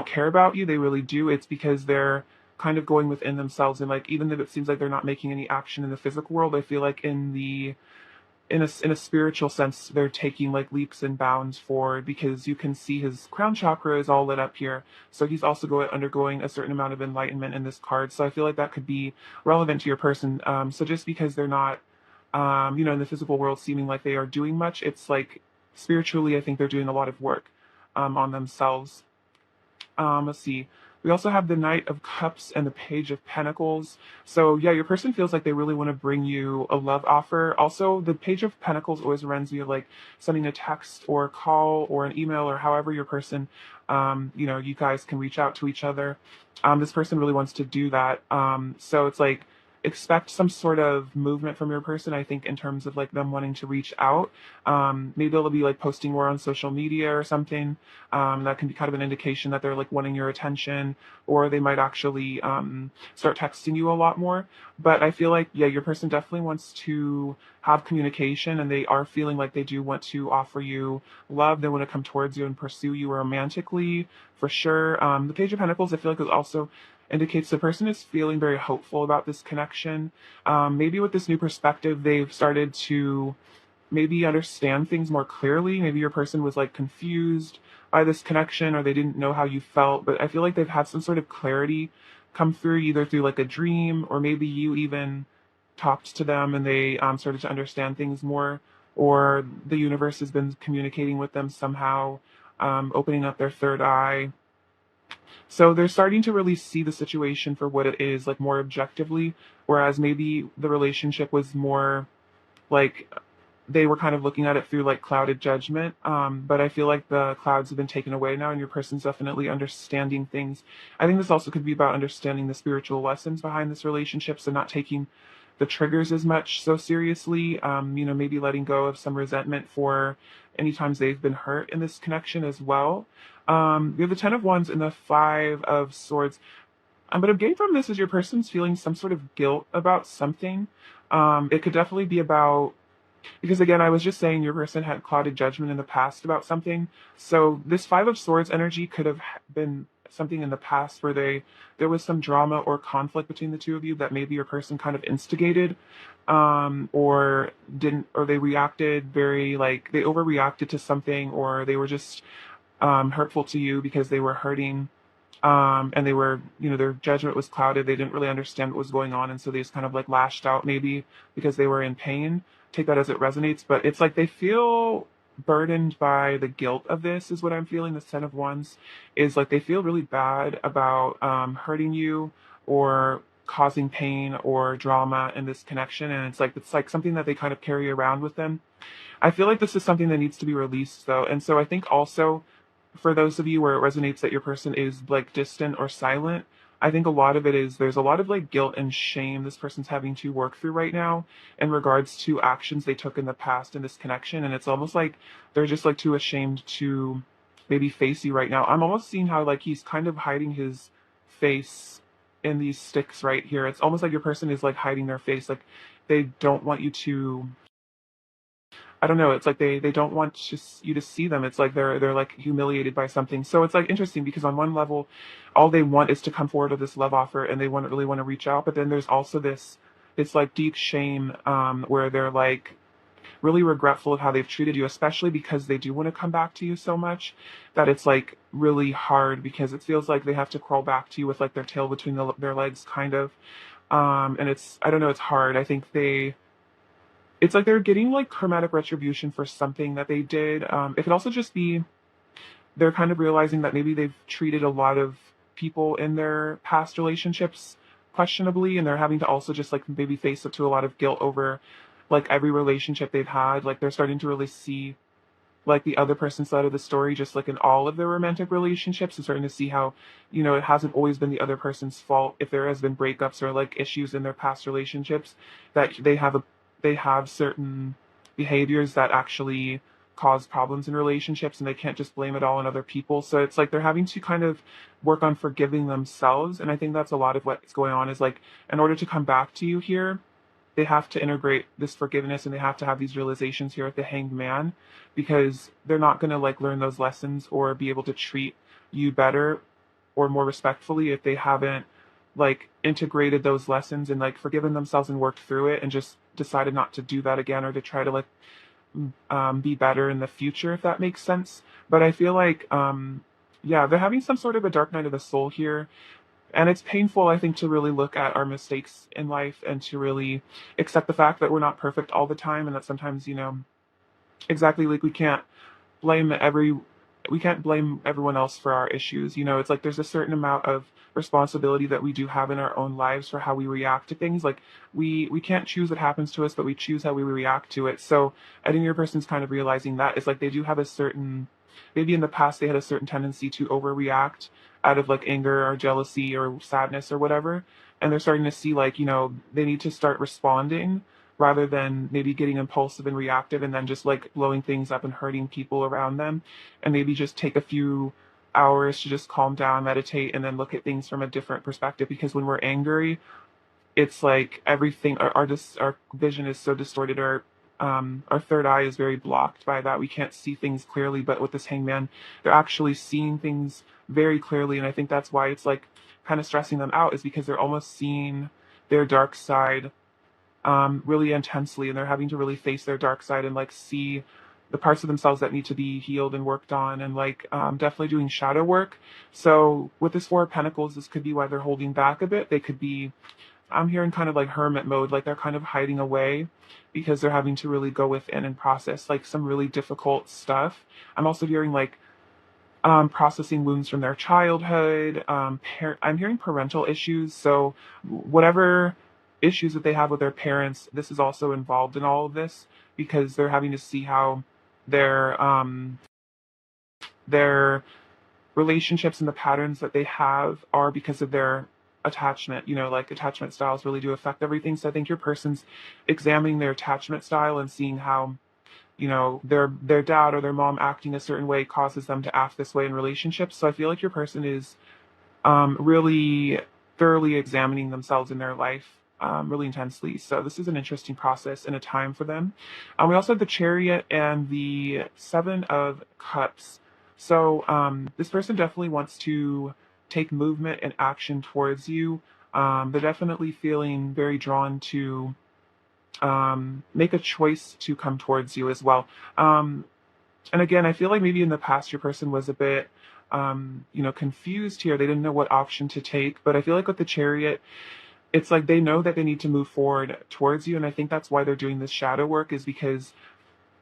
care about you. They really do. It's because they're kind of going within themselves, and like even if it seems like they're not making any action in the physical world, I feel like in a spiritual sense, they're taking like leaps and bounds forward, because you can see his crown chakra is all lit up here. So he's also undergoing a certain amount of enlightenment in this card. So I feel like that could be relevant to your person. So just because they're not, in the physical world seeming like they are doing much, it's like spiritually, I think they're doing a lot of work on themselves. Let's see. We also have the Knight of Cups and the Page of Pentacles. So yeah, your person feels like they really want to bring you a love offer. Also, the Page of Pentacles always reminds me of like sending a text or a call or an email, or however your person, you guys can reach out to each other. This person really wants to do that. So it's like expect some sort of movement from your person, I think, in terms of like them wanting to reach out. Maybe they'll be like posting more on social media or something. That can be kind of an indication that they're like wanting your attention, or they might actually start texting you a lot more. But I feel like, yeah, your person definitely wants to have communication, and they are feeling like they do want to offer you love. They want to come towards you and pursue you romantically, for sure. The Page of Pentacles, I feel like, is also indicates the person is feeling very hopeful about this connection. Maybe with this new perspective, they've started to maybe understand things more clearly. Maybe your person was like confused by this connection, or they didn't know how you felt, but I feel like they've had some sort of clarity come through, either through like a dream, or maybe you even talked to them and they started to understand things more, or the universe has been communicating with them somehow, opening up their third eye. So they're starting to really see the situation for what it is, like more objectively, whereas maybe the relationship was more like they were kind of looking at it through like clouded judgment. But I feel like the clouds have been taken away now, and your person's definitely understanding things. I think this also could be about understanding the spiritual lessons behind this relationship, so not taking the triggers as much so seriously. Maybe letting go of some resentment for any times they've been hurt in this connection as well. We have the Ten of Wands and the Five of Swords. But I'm getting from this is your person's feeling some sort of guilt about something. It could definitely be about, because again, I was just saying your person had clouded judgment in the past about something. So this Five of Swords energy could have been something in the past where there was some drama or conflict between the two of you that maybe your person kind of instigated, or didn't, or they reacted very, like they overreacted to something, or they were just hurtful to you because they were hurting, and they were, their judgment was clouded. They didn't really understand what was going on, and so they just kind of like lashed out, maybe because they were in pain. Take that as it resonates, but it's like they feel burdened by the guilt of this, is what I'm feeling. The Ten of Wands is like they feel really bad about hurting you, or causing pain or drama in this connection, and it's like something that they kind of carry around with them. I feel like this is something that needs to be released, though. And so I think also for those of you where it resonates that your person is like distant or silent, I think a lot of it is there's a lot of like guilt and shame this person's having to work through right now in regards to actions they took in the past in this connection. And it's almost like they're just like too ashamed to maybe face you right now. I'm almost seeing how like he's kind of hiding his face in these sticks right here. It's almost like your person is like hiding their face. Like they don't want you to, I don't know. It's like they don't want you to see them. It's like they're like humiliated by something. So it's like interesting, because on one level, all they want is to come forward with this love offer, and they really want to reach out. But then there's also this like deep shame, where they're like really regretful of how they've treated you, especially because they do want to come back to you so much that it's like really hard, because it feels like they have to crawl back to you with like their tail between their legs, kind of. And I don't know, it's hard. I think it's like they're getting like karmatic retribution for something that they did. It could also just be they're kind of realizing that maybe they've treated a lot of people in their past relationships questionably, and they're having to also just like maybe face up to a lot of guilt over like every relationship they've had. Like they're starting to really see like the other person's side of the story, just like in all of their romantic relationships, and starting to see how, it hasn't always been the other person's fault if there has been breakups or like issues in their past relationships, that they have certain behaviors that actually cause problems in relationships, and they can't just blame it all on other people. So it's like they're having to kind of work on forgiving themselves. And I think that's a lot of what's going on, is like in order to come back to you here, they have to integrate this forgiveness, and they have to have these realizations here at the Hanged Man, because they're not going to like learn those lessons or be able to treat you better or more respectfully if they haven't like integrated those lessons and like forgiven themselves and worked through it and just decided not to do that again or to try to like be better in the future, if that makes sense. But I feel like, yeah, they're having some sort of a dark night of the soul here. And it's painful, I think, to really look at our mistakes in life and to really accept the fact that we're not perfect all the time and that sometimes, exactly like blame every we can't blame everyone else for our issues. It's like there's a certain amount of responsibility that we do have in our own lives for how we react to things. Like we can't choose what happens to us, but we choose how we react to it. So I think your person's kind of realizing that it's like they do have a certain, maybe in the past they had a certain tendency to overreact out of like anger or jealousy or sadness or whatever. And they're starting to see like, they need to start responding rather than maybe getting impulsive and reactive and then just like blowing things up and hurting people around them, and maybe just take a few hours to just calm down, meditate, and then look at things from a different perspective. Because when we're angry, it's like everything, our vision is so distorted, our third eye is very blocked by that. We can't see things clearly, but with this hangman, they're actually seeing things very clearly. And I think that's why it's like kind of stressing them out, is because they're almost seeing their dark side really intensely, and they're having to really face their dark side and like see the parts of themselves that need to be healed and worked on, and like definitely doing shadow work. So with this Four of Pentacles, this could be why they're holding back a bit. They could be, I'm hearing kind of like hermit mode, like they're kind of hiding away because they're having to really go within and process like some really difficult stuff. I'm also hearing like processing wounds from their childhood. I'm hearing parental issues. So whatever issues that they have with their parents, this is also involved in all of this, because they're having to see how their relationships and the patterns that they have are because of their attachment. Like attachment styles really do affect everything. So I think your person's examining their attachment style and seeing how their dad or their mom acting a certain way causes them to act this way in relationships. So I feel like your person is really thoroughly examining themselves in their life really intensely. So this is an interesting process and a time for them. We also have the Chariot and the Seven of Cups. So this person definitely wants to take movement and action towards you. They're definitely feeling very drawn to make a choice to come towards you as well. And again, I feel like maybe in the past your person was a bit, confused here. They didn't know what option to take. But I feel like with the Chariot, it's like they know that they need to move forward towards you. And I think that's why they're doing this shadow work, is because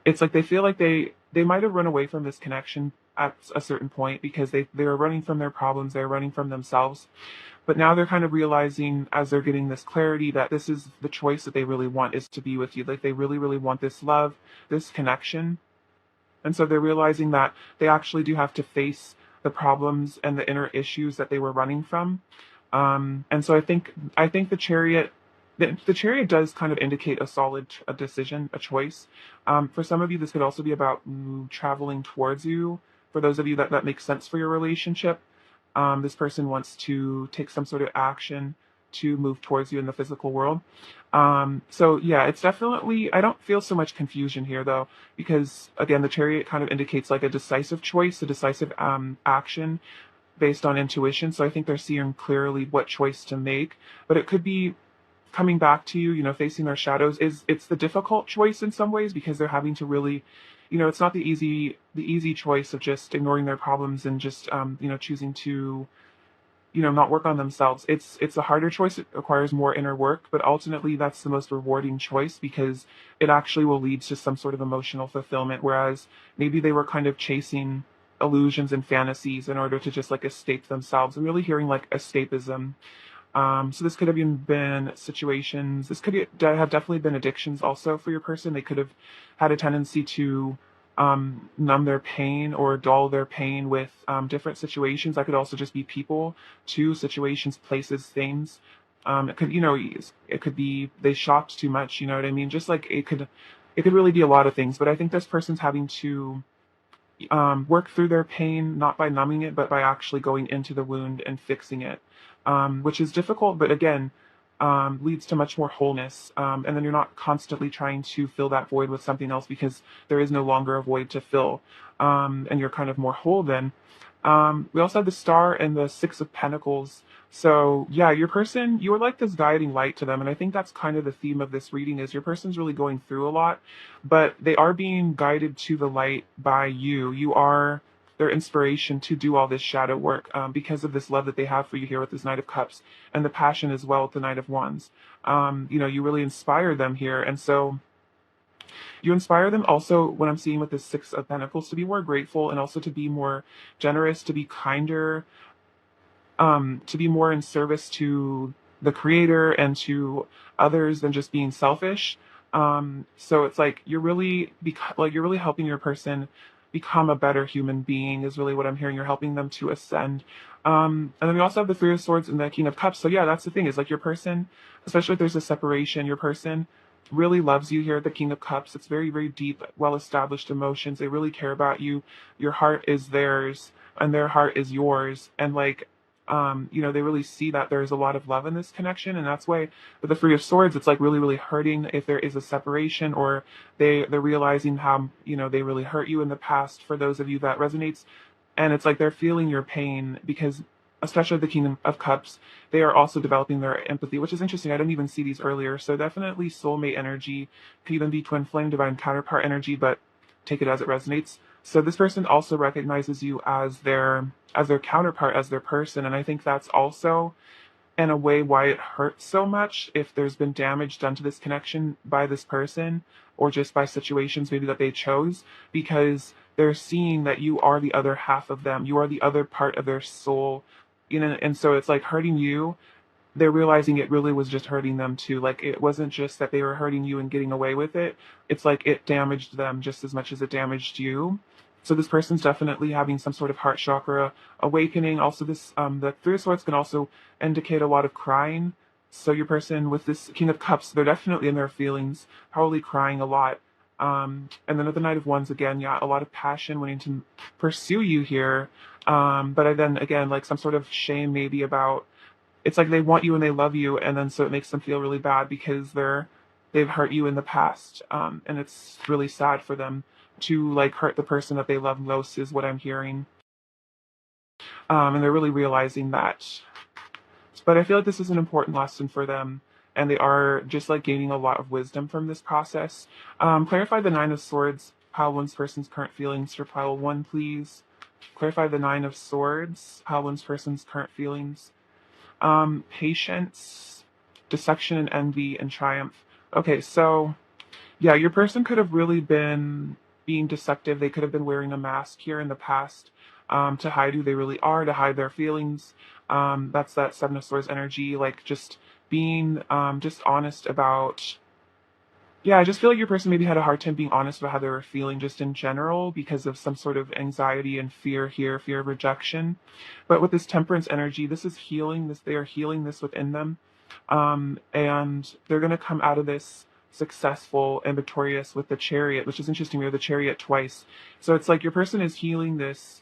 it's like they feel like they might have run away from this connection at a certain point because they were running from their problems, they're running from themselves. But now they're kind of realizing, as they're getting this clarity, that this is the choice that they really want, is to be with you. Like they really, really want this love, this connection. And so they're realizing that they actually do have to face the problems and the inner issues that they were running from. And so I think the Chariot does kind of indicate a decision, a choice. For some of you, this could also be about traveling towards you. For those of you that makes sense for your relationship, this person wants to take some sort of action to move towards you in the physical world. So yeah, it's definitely, I don't feel so much confusion here though, because again, the Chariot kind of indicates like a decisive choice, a decisive action based on intuition. So I think they're seeing clearly what choice to make, but it could be coming back to you, facing their shadows. It's the difficult choice in some ways, because they're having to really, it's not the easy choice of just ignoring their problems and just, choosing to, not work on themselves. It's a harder choice. It requires more inner work, but ultimately that's the most rewarding choice, because it actually will lead to some sort of emotional fulfillment. Whereas maybe they were kind of chasing illusions and fantasies in order to just like escape themselves. I'm really hearing like escapism. So this could have even been situations. This could have definitely been addictions also for your person. They could have had a tendency to numb their pain or dull their pain with different situations. That could also just be people, too, situations, places, things. It could be they shopped too much. You know what I mean? Just like it could really be a lot of things. But I think this person's having to work through their pain, not by numbing it, but by actually going into the wound and fixing it, which is difficult, but again, leads to much more wholeness. And then you're not constantly trying to fill that void with something else, because there is no longer a void to fill. And you're kind of more whole then. We also have the Star and the Six of Pentacles. So yeah, your person, you are like this guiding light to them, and I think that's kind of the theme of this reading is your person's really going through a lot, but they are being guided to the light by you. You are their inspiration to do all this shadow work because of this love that they have for you here with this Knight of Cups and the passion as well with the Knight of Wands. You really inspire them here, and so you inspire them also when I'm seeing with the Six of Pentacles to be more grateful and also to be more generous, to be kinder, to be more in service to the creator and to others than just being selfish. So it's like you're really helping your person become a better human being is really what I'm hearing. You're helping them to ascend. And then we also have the Three of Swords and the King of Cups. So yeah, that's the thing is like your person, especially if there's a separation, your person really loves you here at the King of Cups. It's very, very deep, well established emotions. They really care about you. Your heart is theirs and their heart is yours. And like they really see that there's a lot of love in this connection, and that's why with the Three of Swords, it's like really, really hurting if there is a separation or they're realizing how they really hurt you in the past. For those of you that resonates, and it's like they're feeling your pain because, especially the Kingdom of Cups, they are also developing their empathy, which is interesting. I didn't even see these earlier, so definitely soulmate energy could even be twin flame, divine counterpart energy, but take it as it resonates. So this person also recognizes you as their counterpart, as their person, and I think that's also in a way why it hurts so much if there's been damage done to this connection by this person or just by situations maybe that they chose, because they're seeing that you are the other half of them, you are the other part of their soul, and so it's like hurting you. They're realizing it really was just hurting them too. Like it wasn't just that they were hurting you and getting away with it. It's like it damaged them just as much as it damaged you. So this person's definitely having some sort of heart chakra awakening. Also, this the Three of Swords can also indicate a lot of crying. So your person with this King of Cups, they're definitely in their feelings, probably crying a lot. And then with the Knight of Wands again, yeah, a lot of passion wanting to pursue you here. But then again, like some sort of shame maybe about it's like they want you and they love you, and then so it makes them feel really bad because they've hurt you in the past, and it's really sad for them to like hurt the person that they love most is what I'm hearing, and they're really realizing that. But I feel like this is an important lesson for them, and they are just like gaining a lot of wisdom from this process. Clarify the Nine of Swords, pile one's person's current feelings for pile one, please. Clarify the Nine of Swords, pile one's person's current feelings. Patience, deception and envy and triumph. Okay, so yeah, your person could have really been being deceptive. They could have been wearing a mask here in the past to hide who they really are, to hide their feelings. That's that Seven of Swords energy, like just being just honest about. Yeah, I just feel like your person maybe had a hard time being honest about how they were feeling just in general because of some sort of anxiety and fear here, fear of rejection. But with this temperance energy, this is healing. They are healing this within them. And they're gonna come out of this successful and victorious with the chariot, which is interesting. We have the chariot twice. So it's like your person is healing this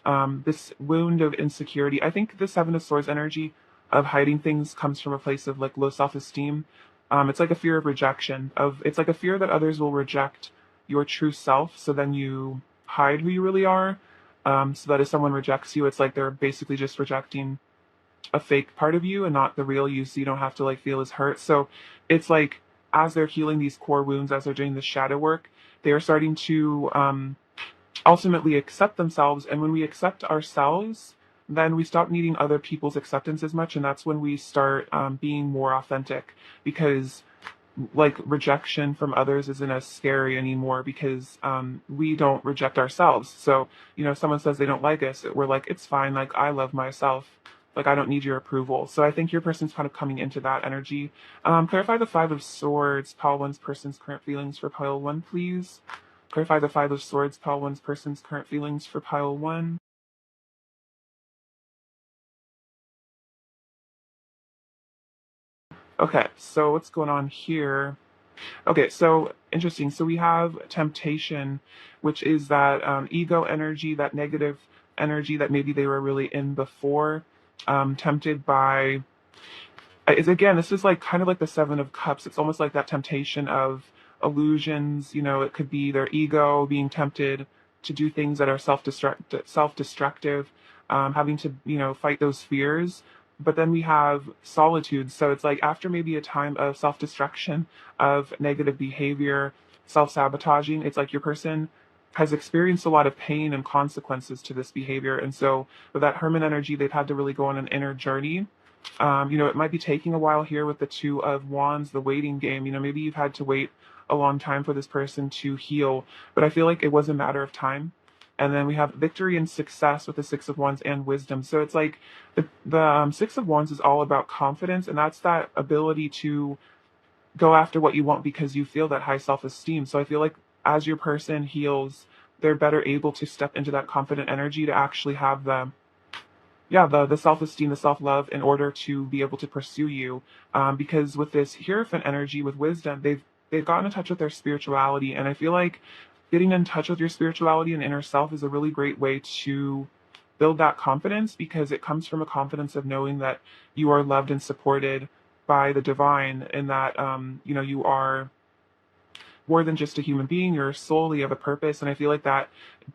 wound of insecurity. I think the Seven of Swords energy of hiding things comes from a place of like low self-esteem. It's like a fear of rejection. It's like a fear that others will reject your true self. So then you hide who you really are. So that if someone rejects you, it's like they're basically just rejecting a fake part of you and not the real you. So you don't have to like feel as hurt. So it's like as they're healing these core wounds, as they're doing the shadow work, they are starting to ultimately accept themselves. And when we accept ourselves, then we stop needing other people's acceptance as much. And that's when we start being more authentic, because like rejection from others isn't as scary anymore because we don't reject ourselves. So, someone says they don't like us, we're like, it's fine. Like, I love myself. Like, I don't need your approval. So I think your person's kind of coming into that energy. Clarify the Five of Swords, pile one's person's current feelings for pile one, please. Clarify the Five of Swords, pile one's person's current feelings for pile one. Okay, so what's going on here? Okay, so interesting. So we have temptation, which is that ego energy, that negative energy that maybe they were really in before, tempted by. Is again, this is like kind of like the Seven of Cups. It's almost like that temptation of illusions. It could be their ego being tempted to do things that are self-destructive, having to, fight those fears. But then we have solitude. So it's like after maybe a time of self-destruction, of negative behavior, self-sabotaging, it's like your person has experienced a lot of pain and consequences to this behavior. And so with that Hermit energy, they've had to really go on an inner journey. It might be taking a while here with the Two of Wands, the waiting game. Maybe you've had to wait a long time for this person to heal, but I feel like it was a matter of time. And then we have victory and success with the Six of Wands and wisdom. So it's like the Six of Wands is all about confidence, and that's that ability to go after what you want because you feel that high self-esteem. So I feel like as your person heals, they're better able to step into that confident energy to actually have the self-esteem, the self-love in order to be able to pursue you. Because with this Hierophant energy, with wisdom, they've gotten in touch with their spirituality, and I feel like getting in touch with your spirituality and inner self is a really great way to build that confidence, because it comes from a confidence of knowing that you are loved and supported by the divine, and that you are more than just a human being. You're a soul, you have a purpose. And I feel like that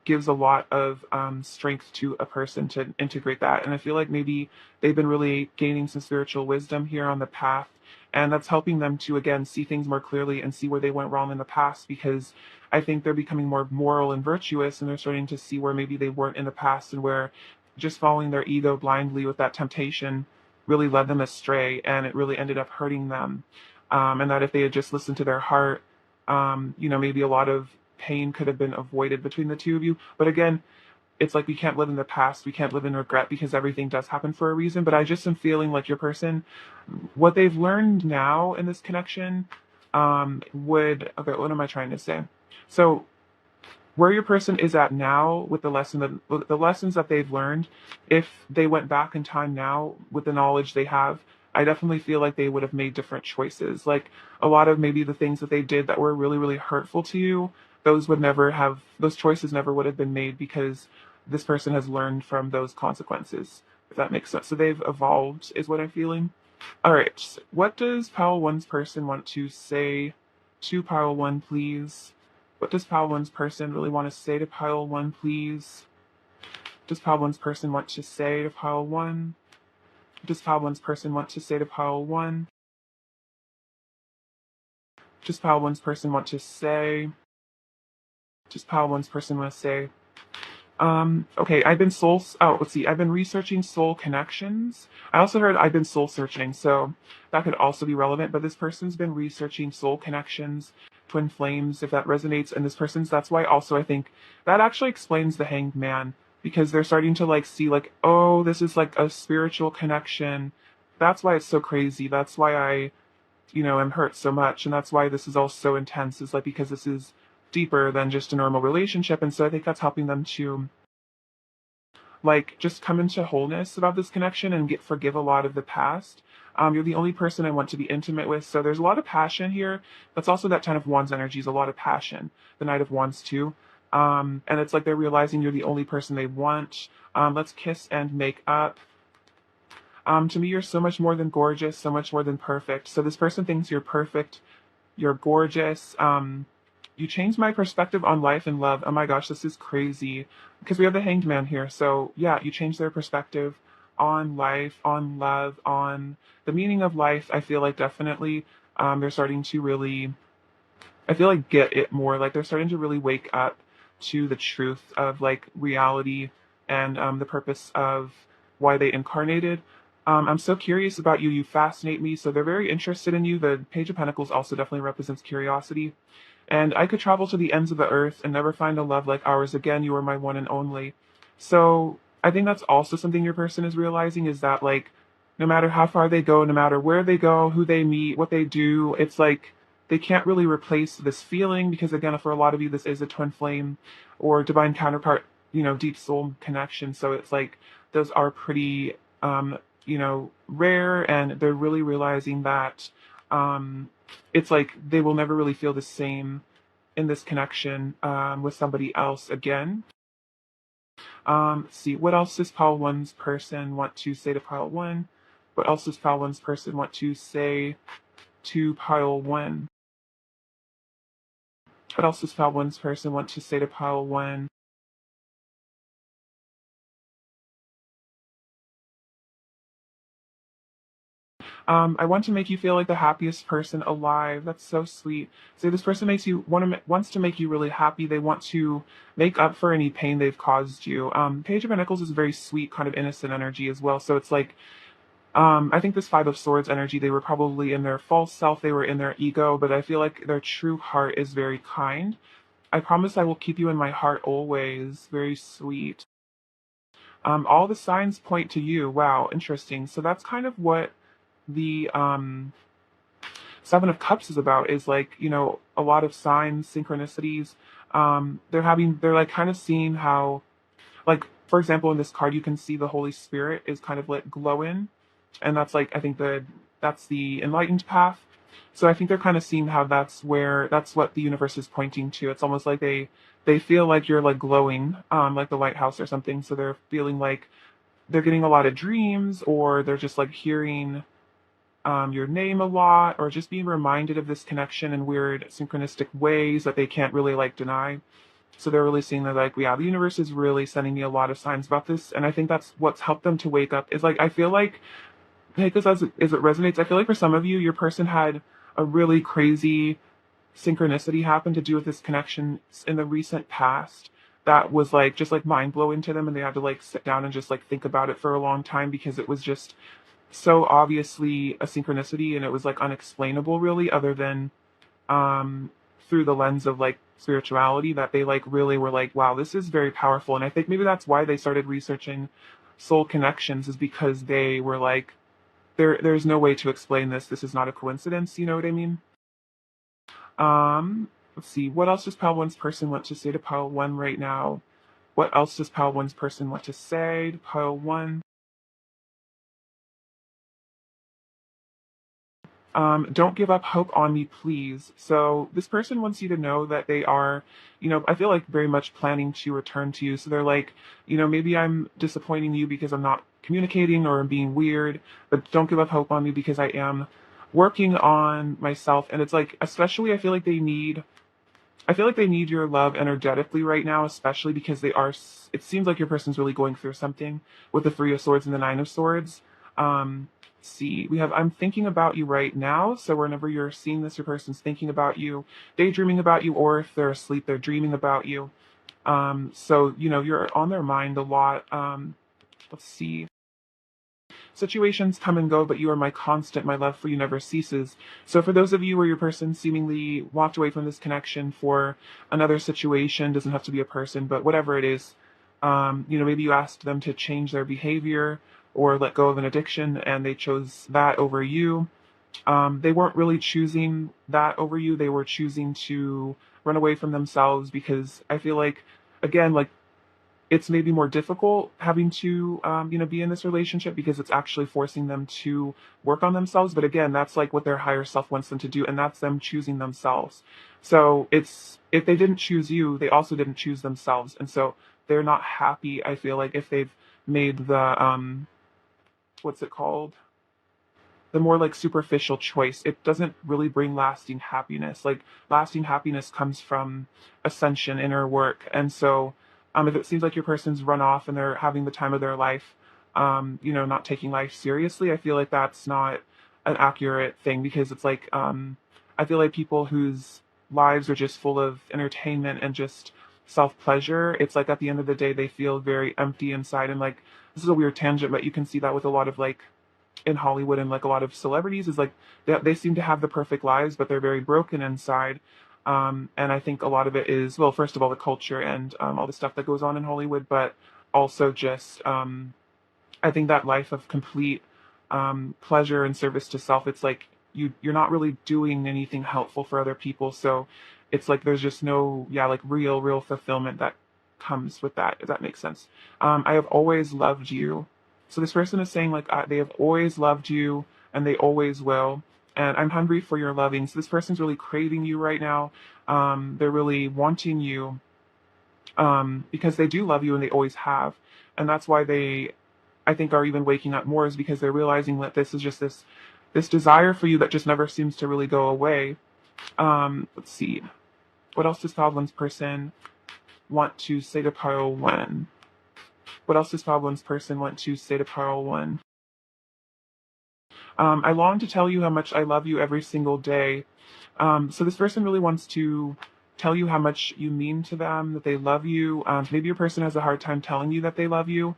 gives a lot of strength to a person to integrate that. And I feel like maybe they've been really gaining some spiritual wisdom here on the path. And that's helping them to, again, see things more clearly and see where they went wrong in the past, because I think they're becoming more moral and virtuous, and they're starting to see where maybe they weren't in the past, and where just following their ego blindly with that temptation really led them astray, and it really ended up hurting them. And that if they had just listened to their heart, maybe a lot of pain could have been avoided between the two of you. But again, it's like we can't live in the past, we can't live in regret, because everything does happen for a reason. But I just am feeling like your person, what they've learned now in this connection, okay, what am I trying to say? So where your person is at now with the lessons that they've learned, if they went back in time now with the knowledge they have, I definitely feel like they would have made different choices. Like a lot of maybe the things that they did that were really, really hurtful to you, those choices never would have been made, because this person has learned from those consequences, if that makes sense. So they've evolved, is what I'm feeling. All right. What does pile one's person want to say to pile one, please? What does pile one's person really want to say to pile one, please? Does pile one's person want to say to pile one? Does pile one's person want to say to pile one? Does pile one's person want to say? Does pile one's person want to say? Okay, let's see, I've been researching soul connections. I also heard I've been soul searching, so that could also be relevant, but this person's been researching soul connections, twin flames, if that resonates, and that's why also I think that actually explains the Hanged Man, because they're starting to like see like, oh, this is like a spiritual connection. That's why it's so crazy. That's why I, am hurt so much, and that's why this is all so intense, is like because this is deeper than just a normal relationship. And so I think that's helping them to like just come into wholeness about this connection and forgive a lot of the past. You're the only person I want to be intimate with, so there's a lot of passion here. That's also that Ten of Wands energy is a lot of passion. The Knight of Wands too, and it's like they're realizing you're the only person they want. Let's kiss and make up. To me, you're so much more than gorgeous, so much more than perfect. So this person thinks you're perfect, you're gorgeous. You changed my perspective on life and love. Oh my gosh, this is crazy. Because we have the Hanged Man here. So yeah, you changed their perspective on life, on love, on the meaning of life. I feel like definitely they're starting to really, I feel like, get it more. Like they're starting to really wake up to the truth of like reality, and the purpose of why they incarnated. I'm so curious about you. You fascinate me. So they're very interested in you. The Page of Pentacles also definitely represents curiosity. And I could travel to the ends of the earth and never find a love like ours again. You are my one and only. So I think that's also something your person is realizing, is that like no matter how far they go, no matter where they go, who they meet, what they do, it's like they can't really replace this feeling, because again, for a lot of you, this is a twin flame or divine counterpart, deep soul connection. So it's like those are pretty, rare, and they're really realizing that it's like they will never really feel the same in this connection with somebody else again. Let's see, what else does pile one's person want to say to pile one? What else does pile one's person want to say to pile one? What else does pile one's person want to say to pile one? I want to make you feel like the happiest person alive. That's so sweet. So this person wants to make you really happy. They want to make up for any pain they've caused you. Page of Pentacles is very sweet, kind of innocent energy as well. So it's like, I think this Five of Swords energy, they were probably in their false self, they were in their ego, but I feel like their true heart is very kind. I promise I will keep you in my heart always. Very sweet. All the signs point to you. Wow, interesting. So that's kind of what the Seven of Cups is about, is like, a lot of signs, synchronicities. They're like kind of seeing how, like, for example, in this card, you can see the Holy Spirit is kind of like glowing, and that's like, I think that's the enlightened path. So I think they're kind of seeing how that's what the universe is pointing to. It's almost like they feel like you're like glowing, like the lighthouse or something. So they're feeling like they're getting a lot of dreams, or they're just like hearing your name a lot, or just being reminded of this connection in weird synchronistic ways that they can't really like deny. So they're really seeing that, like, yeah, the universe is really sending me a lot of signs about this, and I think that's what's helped them to wake up. Is like, I feel like, because as it resonates, I feel like for some of you, your person had a really crazy synchronicity happen to do with this connection in the recent past that was like just like mind blowing to them, and they had to like sit down and just like think about it for a long time because it was just so obviously a synchronicity, and it was like unexplainable really, other than um through the lens of like spirituality, that they like really were like, wow, this is very powerful. And I think maybe that's why they started researching soul connections, is because they were like, there's no way to explain this. This is not a coincidence, you know what I mean? Let's see, what else does pile one's person want to say to pile one right now? What else does pile one's person want to say to pile one? Don't give up hope on me, please. So this person wants you to know that they are, I feel like very much planning to return to you. So they're like, maybe I'm disappointing you because I'm not communicating or I'm being weird, but don't give up hope on me because I am working on myself. And it's like, especially, I feel like they need your love energetically right now, especially because it seems like your person's really going through something with the Three of Swords and the Nine of Swords. Let's see, I'm thinking about you right now. So whenever you're seeing this, your person's thinking about you, daydreaming about you, or if they're asleep, they're dreaming about you. So, you're on their mind a lot. Let's see. Situations come and go, but you are my constant. My love for you never ceases. So for those of you where your person seemingly walked away from this connection for another situation, doesn't have to be a person, but whatever it is, maybe you asked them to change their behavior or let go of an addiction, and they chose that over you. They weren't really choosing that over you. They were choosing to run away from themselves, because I feel like, again, like, it's maybe more difficult having to be in this relationship because it's actually forcing them to work on themselves. But again, that's like what their higher self wants them to do, and that's them choosing themselves. So it's, if they didn't choose you, they also didn't choose themselves, and so they're not happy, I feel like, if they've made the what's it called, the more like superficial choice. It doesn't really bring lasting happiness. Like, lasting happiness comes from ascension, inner work. And so if it seems like your person's run off and they're having the time of their life, not taking life seriously, I feel like that's not an accurate thing, because it's like, I feel like people whose lives are just full of entertainment and just self pleasure, it's like at the end of the day they feel very empty inside. And like, this is a weird tangent, but you can see that with a lot of like, in Hollywood and like a lot of celebrities, is like they seem to have the perfect lives, but they're very broken inside. And I think a lot of it is, well, first of all, the culture and all the stuff that goes on in Hollywood, but also just I think that life of complete pleasure and service to self, it's like you're not really doing anything helpful for other people. So it's like there's just no, yeah, like real fulfillment that comes with that, if that makes sense. I have always loved you. So this person is saying like, they have always loved you and they always will. And I'm hungry for your loving. So this person's really craving you right now. They're really wanting you, because they do love you and they always have. And that's why they, I think, are even waking up more, is because they're realizing that this is just this desire for you that just never seems to really go away. Let's see. What else does Problems person want to say to pile one? What else does Problems person want to say to pile one? I long to tell you how much I love you every single day. So this person really wants to tell you how much you mean to them, that they love you. Maybe your person has a hard time telling you that they love you,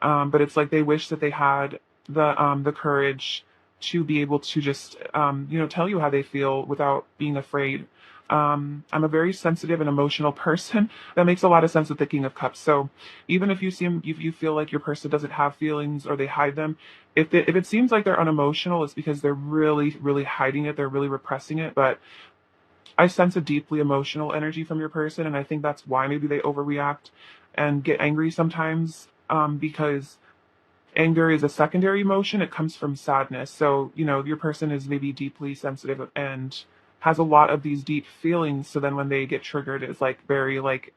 but it's like they wish that they had the courage to be able to just tell you how they feel without being afraid. I'm a very sensitive and emotional person. That makes a lot of sense with the King of Cups. So even if you feel like your person doesn't have feelings or they hide them, if it seems like they're unemotional, it's because they're really, really hiding it. They're really repressing it. But I sense a deeply emotional energy from your person, and I think that's why maybe they overreact and get angry sometimes. Because anger is a secondary emotion. It comes from sadness. So, your person is maybe deeply sensitive and has a lot of these deep feelings. So then when they get triggered, it's like very like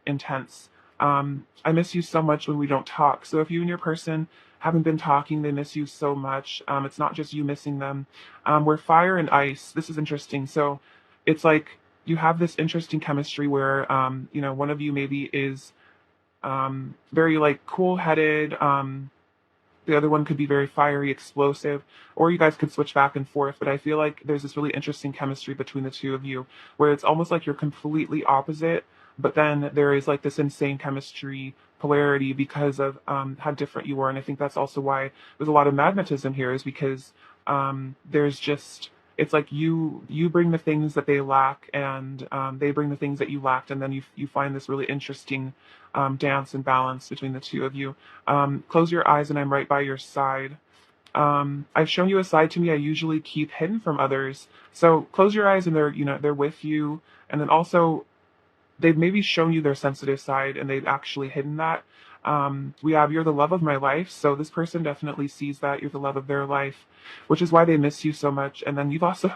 intense. I miss you so much when we don't talk. So if you and your person haven't been talking, they miss you so much. It's not just you missing them. We're fire and ice. This is interesting. So it's like you have this interesting chemistry where, one of you maybe is very like cool headed. The other one could be very fiery, explosive, or you guys could switch back and forth. But I feel like there's this really interesting chemistry between the two of you where it's almost like you're completely opposite, but then there is like this insane chemistry polarity because of how different you are. And I think that's also why there's a lot of magnetism here, is because there's just, it's like you bring the things that they lack, and they bring the things that you lacked, and then you find this really interesting dance and balance between the two of you. Close your eyes and I'm right by your side. I've shown you a side to me I usually keep hidden from others. So close your eyes and they're with you. And then also they've maybe shown you their sensitive side and they've actually hidden that. We have you're the love of my life. So this person definitely sees that you're the love of their life, which is why they miss you so much. And then you've also,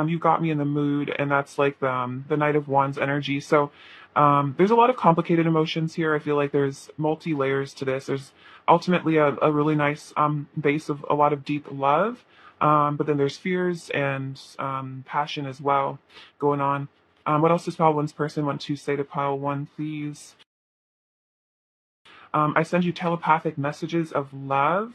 you've got me in the mood, and that's like the Knight of Wands energy. So there's a lot of complicated emotions here. I feel like there's multi layers to this. There's ultimately a really nice base of a lot of deep love. But then there's fears and passion as well going on. What else does pile one's person want to say to pile one, please? I send you telepathic messages of love.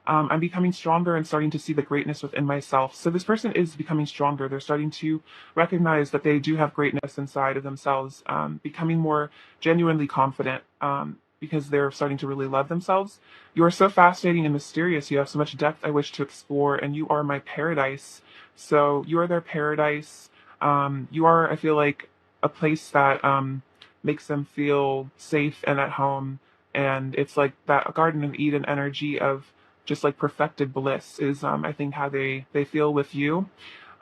I'm becoming stronger and starting to see the greatness within myself. So this person is becoming stronger. They're starting to recognize that they do have greatness inside of themselves, becoming more genuinely confident, because they're starting to really love themselves. You are so fascinating and mysterious. You have so much depth I wish to explore, and you are my paradise. So you are their paradise. You are, I feel like, a place that makes them feel safe and at home. And it's like that Garden of Eden energy of just like perfected bliss is, I think, how they feel with you.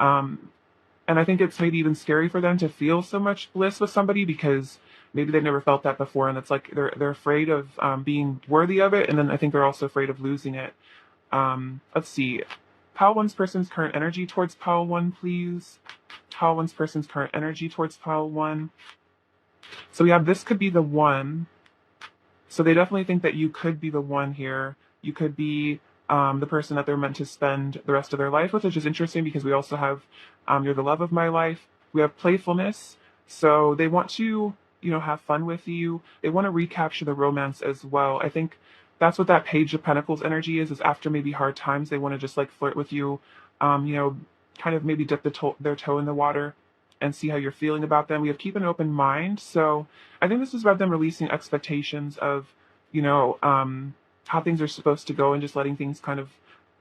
Um, and I think it's maybe even scary for them to feel so much bliss with somebody because maybe they've never felt that before, and it's like they're afraid of being worthy of it, and then I think they're also afraid of losing it. Let's see. Pile one's person's current energy towards pile one, please. Pile one's person's current energy towards pile one. So we have this could be the one. So they definitely think that you could be the one here. You could be the person that they're meant to spend the rest of their life with, which is interesting because we also have you're the love of my life. We have playfulness. So they want to, have fun with you. They want to recapture the romance as well. I think that's what that Page of Pentacles energy is after maybe hard times, they want to just like flirt with you, kind of maybe dip their toe in the water and see how you're feeling about them. We have keep an open mind. So I think this is about them releasing expectations of, how things are supposed to go and just letting things kind of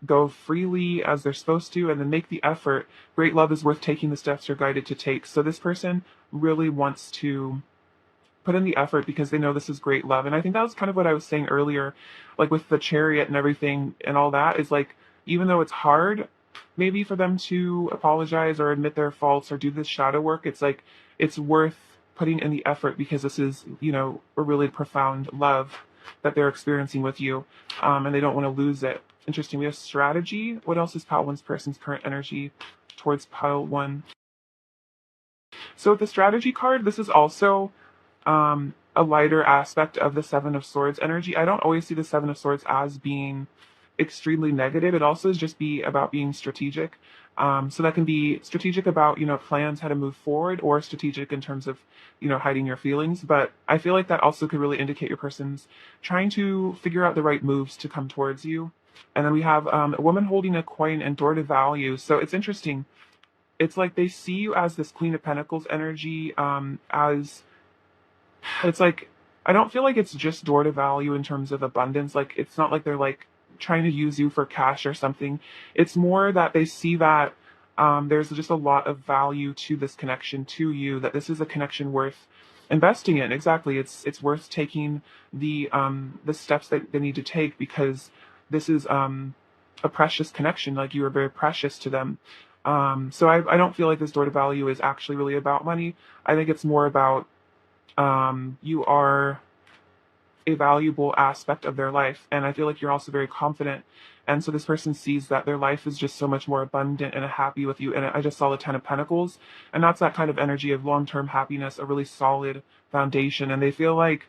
go freely as they're supposed to, and then make the effort. Great love is worth taking the steps you're guided to take. So this person really wants to put in the effort because they know this is great love. And I think that was kind of what I was saying earlier, like with the chariot and everything and all that, is like, even though it's hard, maybe for them to apologize or admit their faults or do this shadow work, it's like, it's worth putting in the effort because this is, a really profound love that they're experiencing with you, and they don't want to lose it. Interesting. We have strategy. What else is pile one's person's current energy towards pile one? So with the strategy card, this is also a lighter aspect of the Seven of Swords energy. I don't always see the Seven of Swords as being extremely negative. It also is just be about being strategic. So that can be strategic about, plans, how to move forward, or strategic in terms of, hiding your feelings. But I feel like that also could really indicate your person's trying to figure out the right moves to come towards you. And then we have a woman holding a coin and door to value. So it's interesting. It's like they see you as this Queen of Pentacles energy, as it's like I don't feel like it's just door to value in terms of abundance. Like it's not like they're like trying to use you for cash or something. It's more that they see that there's just a lot of value to this connection to you. That this is a connection worth investing in. Exactly, it's worth taking the steps that they need to take because this is a precious connection. Like you are very precious to them. So I don't feel like this door to value is actually really about money. I think it's more about you are a valuable aspect of their life. And I feel like you're also very confident. And so this person sees that their life is just so much more abundant and happy with you. And I just saw the Ten of Pentacles. And that's that kind of energy of long term happiness, a really solid foundation. And they feel like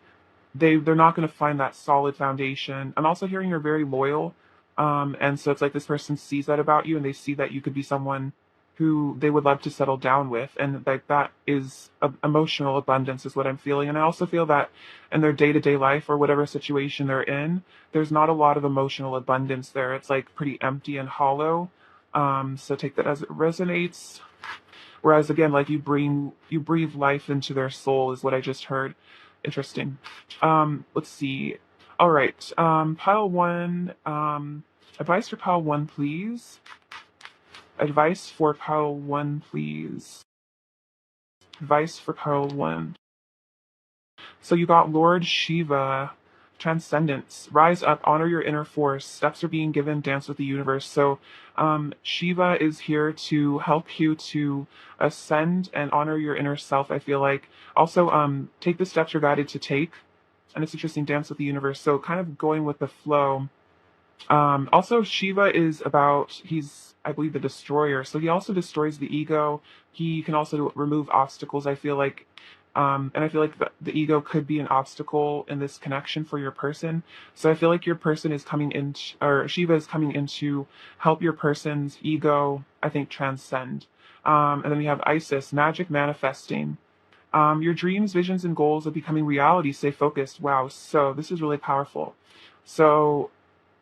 they're not going to find that solid foundation. I'm also hearing you're very loyal. And so it's like this person sees that about you and they see that you could be someone who they would love to settle down with. And like that is emotional abundance is what I'm feeling. And I also feel that in their day-to-day life or whatever situation they're in, there's not a lot of emotional abundance there. It's like pretty empty and hollow. So take that as it resonates. Whereas again, like you breathe life into their soul is what I just heard. Interesting. Let's see. All right. Pile one. Advice for pile one, please. Advice for pile one, please. Advice for pile one. So you got Lord Shiva, transcendence, rise up, honor your inner force, steps are being given, dance with the universe. So Shiva is here to help you to ascend and honor your inner self, I feel like. Also, take the steps you're guided to take. And it's interesting, dance with the universe. So kind of going with the flow. Also, Shiva is he's, I believe, the destroyer. So he also destroys the ego. He can also remove obstacles, I feel like. And I feel like the ego could be an obstacle in this connection for your person. So I feel like your person is coming in, or Shiva is coming in to help your person's ego, I think, transcend. And then we have Isis, magic manifesting. Your dreams, visions, and goals are becoming reality. Stay focused. Wow. So this is really powerful. So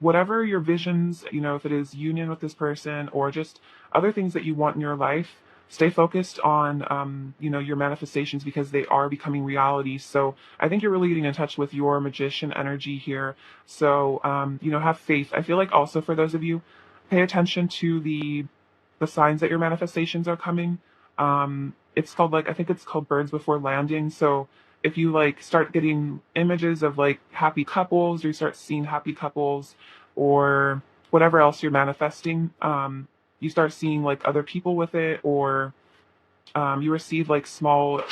whatever your visions, if it is union with this person or just other things that you want in your life, stay focused on, your manifestations because they are becoming reality. So I think you're really getting in touch with your magician energy here. So, have faith. I feel like also for those of you, pay attention to the signs that your manifestations are coming. It's called I think it's called birds before landing. So if you start getting images of happy couples or you start seeing happy couples or whatever else you're manifesting, you start seeing other people with it or you receive small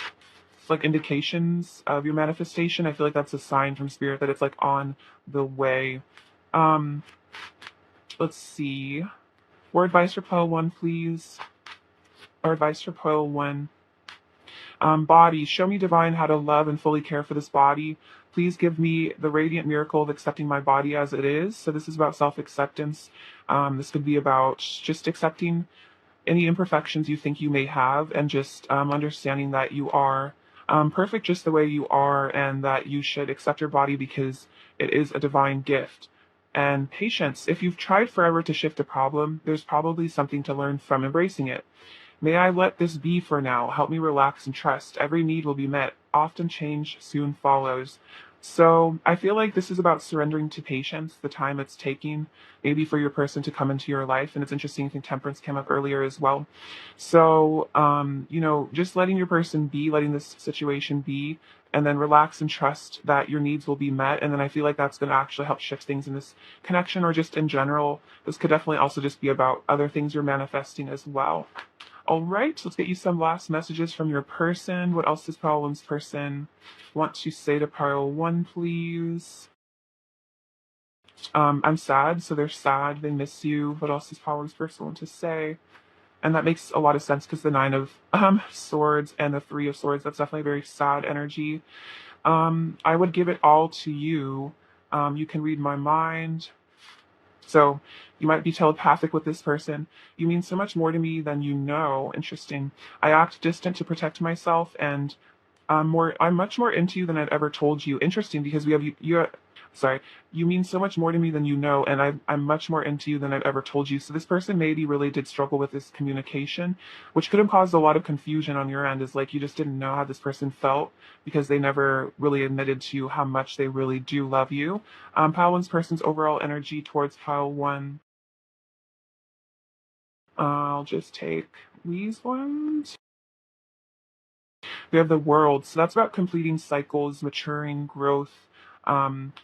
indications of your manifestation, I feel like that's a sign from spirit that it's on the way. Um, let's see. More advice for pile one, please. Or advice for pile one. Body, show me divine how to love and fully care for this body. Please give me the radiant miracle of accepting my body as it is. So this is about self-acceptance. This could be about just accepting any imperfections you think you may have and just understanding that you are perfect just the way you are and that you should accept your body because it is a divine gift. And patience. If you've tried forever to shift a problem, there's probably something to learn from embracing it. May I let this be for now. Help me relax and trust. Every need will be met. Often change soon follows. So I feel like this is about surrendering to patience, the time it's taking, maybe for your person to come into your life. And it's interesting, I think temperance came up earlier as well. So, just letting your person be, letting this situation be, and then relax and trust that your needs will be met. And then I feel like that's going to actually help shift things in this connection or just in general. This could definitely also just be about other things you're manifesting as well. All right, let's get you some last messages from your person. What else does pile one's person want to say to pile one, please? I'm sad, so they're sad. They miss you. What else does pile one's person want to say? And that makes a lot of sense because the Nine of Swords and the Three of Swords, that's definitely a very sad energy. I would give it all to you. You can read my mind. So you might be telepathic with this person. You mean so much more to me than you know. Interesting. I act distant to protect myself, and I'm much more into you than I've ever told you. Interesting, because we have you. sorry, you mean so much more to me than you know, and I'm much more into you than I've ever told you. So this person maybe really did struggle with this communication, which could have caused a lot of confusion on your end, is like you just didn't know how this person felt because they never really admitted to you how much they really do love you. Pile one's person's overall energy towards pile one. I'll just take these ones. We have the world. So that's about completing cycles, maturing, growth. Um,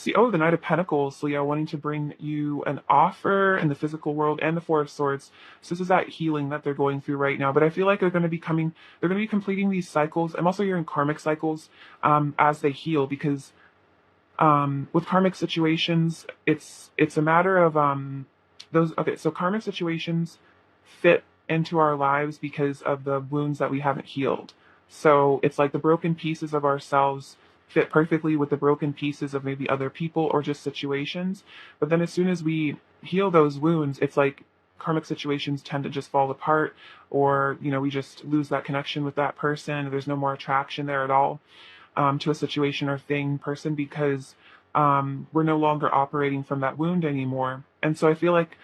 the Knight of Pentacles, Leo, wanting to bring you an offer in the physical world, and the Four of Swords. So this is that healing that they're going through right now. But I feel like they're going to be completing these cycles. I'm also hearing karmic cycles as they heal, because with karmic situations, it's a matter of those. Okay, so karmic situations fit into our lives because of the wounds that we haven't healed. So it's like the broken pieces of ourselves fit perfectly with the broken pieces of maybe other people or just situations. But then as soon as we heal those wounds, it's like karmic situations tend to just fall apart, or we just lose that connection with that person. There's no more attraction there at all to a situation or thing, person, because we're no longer operating from that wound anymore. And so I feel like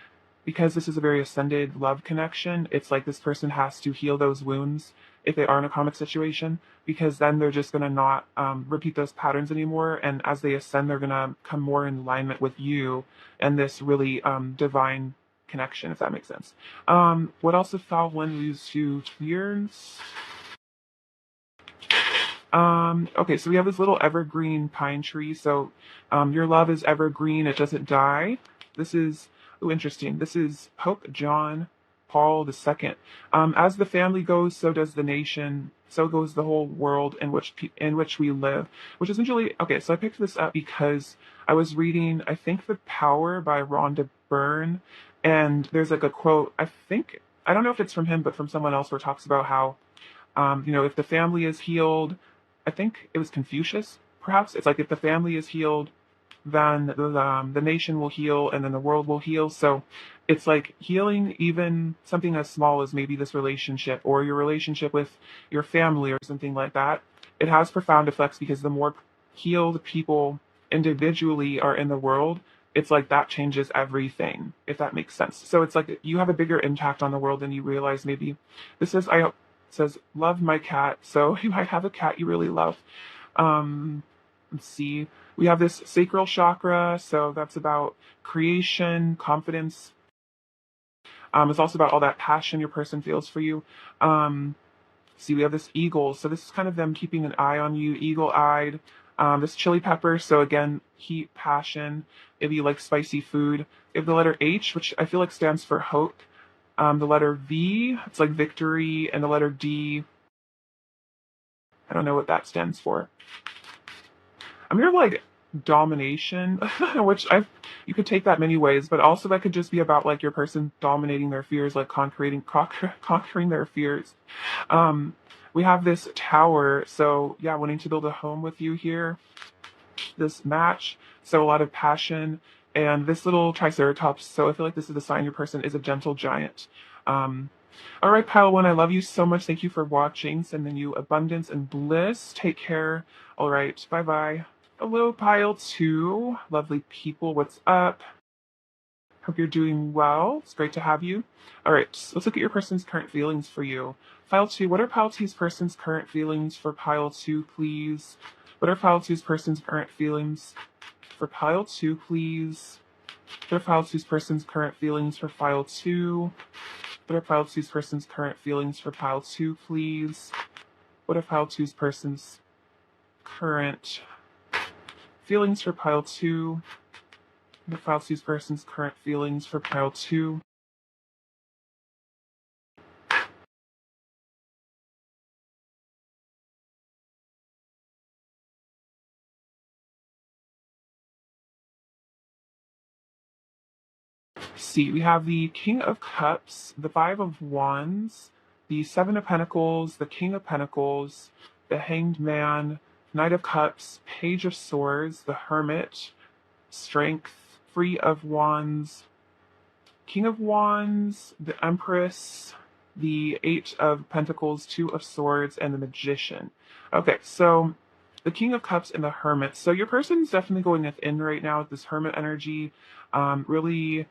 because this is a very ascended love connection, it's like this person has to heal those wounds if they are in a comic situation, because then they're just going to not repeat those patterns anymore. And as they ascend, they're going to come more in alignment with you and this really divine connection, if that makes sense. What else if Falwyn lose to tears? Okay, so we have this little evergreen pine tree. So, your love is evergreen, it doesn't die. This is, interesting. This is Pope John Paul II. As the family goes, so does the nation, so goes the whole world in which we live, which is usually, okay, so I picked this up because I was reading, I think, The Power by Rhonda Byrne, and there's like a quote, I don't know if it's from him, but from someone else, where it talks about how, if the family is healed, I think it was Confucius, perhaps. It's like if the family is healed, then the nation will heal, and then the world will heal. So it's like healing even something as small as maybe this relationship or your relationship with your family or something like that. It has profound effects, because the more healed people individually are in the world, it's like that changes everything, if that makes sense. So it's like you have a bigger impact on the world than you realize. Maybe this is, says, love my cat. So you might have a cat you really love. Let's see. We have this sacral chakra. So that's about creation, confidence. It's also about all that passion your person feels for you. See, we have this eagle. So this is kind of them keeping an eye on you, eagle-eyed. This chili pepper. So again, heat, passion. If you like spicy food. We have the letter H, which I feel like stands for hope. The letter V, it's like victory, and the letter D, I don't know what that stands for. I'm here like domination, which you could take that many ways, but also that could just be about like your person dominating their fears, like conquering their fears. We have this tower, so yeah, wanting to build a home with you here. This match, so a lot of passion, and this little triceratops. So I feel like this is the sign your person is a gentle giant. All right, pile one, I love you so much. Thank you for watching. Sending you abundance and bliss. Take care. All right, bye bye. Hello, pile two. Lovely people, what's up? Hope you're doing well. It's great to have you. All right, let's look at your person's current feelings for you. Pile two, what are pile two's person's current feelings for pile two, please? What are pile two's person's current feelings for pile two, please? What are pile two's person's current feelings for pile two? What are pile two's person's current feelings for pile two, please? What are pile two's person's current feelings for pile two? What are pile two's person's current feelings for pile two? See, we have the King of Cups, the Five of Wands, the Seven of Pentacles, the King of Pentacles, the Hanged Man, Knight of Cups, Page of Swords, the Hermit, Strength, Three of Wands, King of Wands, the Empress, the Eight of Pentacles, Two of Swords, and the Magician. Okay, so the King of Cups and the Hermit. So your person's definitely going within right now with this Hermit energy, really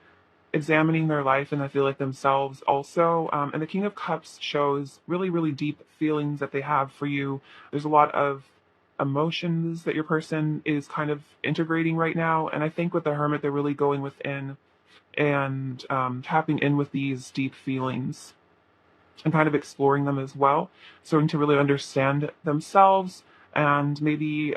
examining their life and I feel like themselves also. And the King of Cups shows really, really deep feelings that they have for you. There's a lot of emotions that your person is kind of integrating right now. And I think with the Hermit, they're really going within and tapping in with these deep feelings and kind of exploring them as well, starting to really understand themselves and maybe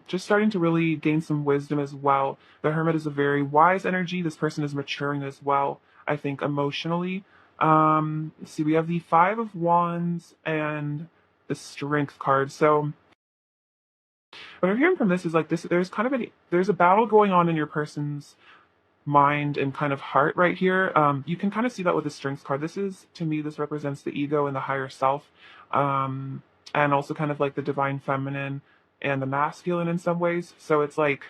just starting to really gain some wisdom as well. The Hermit is a very wise energy. This person is maturing as well, I think, emotionally. Let's see, we have the Five of Wands and the Strength card. So what I'm hearing from this is like this, there's kind of there's a battle going on in your person's mind and kind of heart right here. You can kind of see that with the Strength card. This is, to me, this represents the ego and the higher self, and also kind of like the divine feminine and the masculine in some ways. So it's like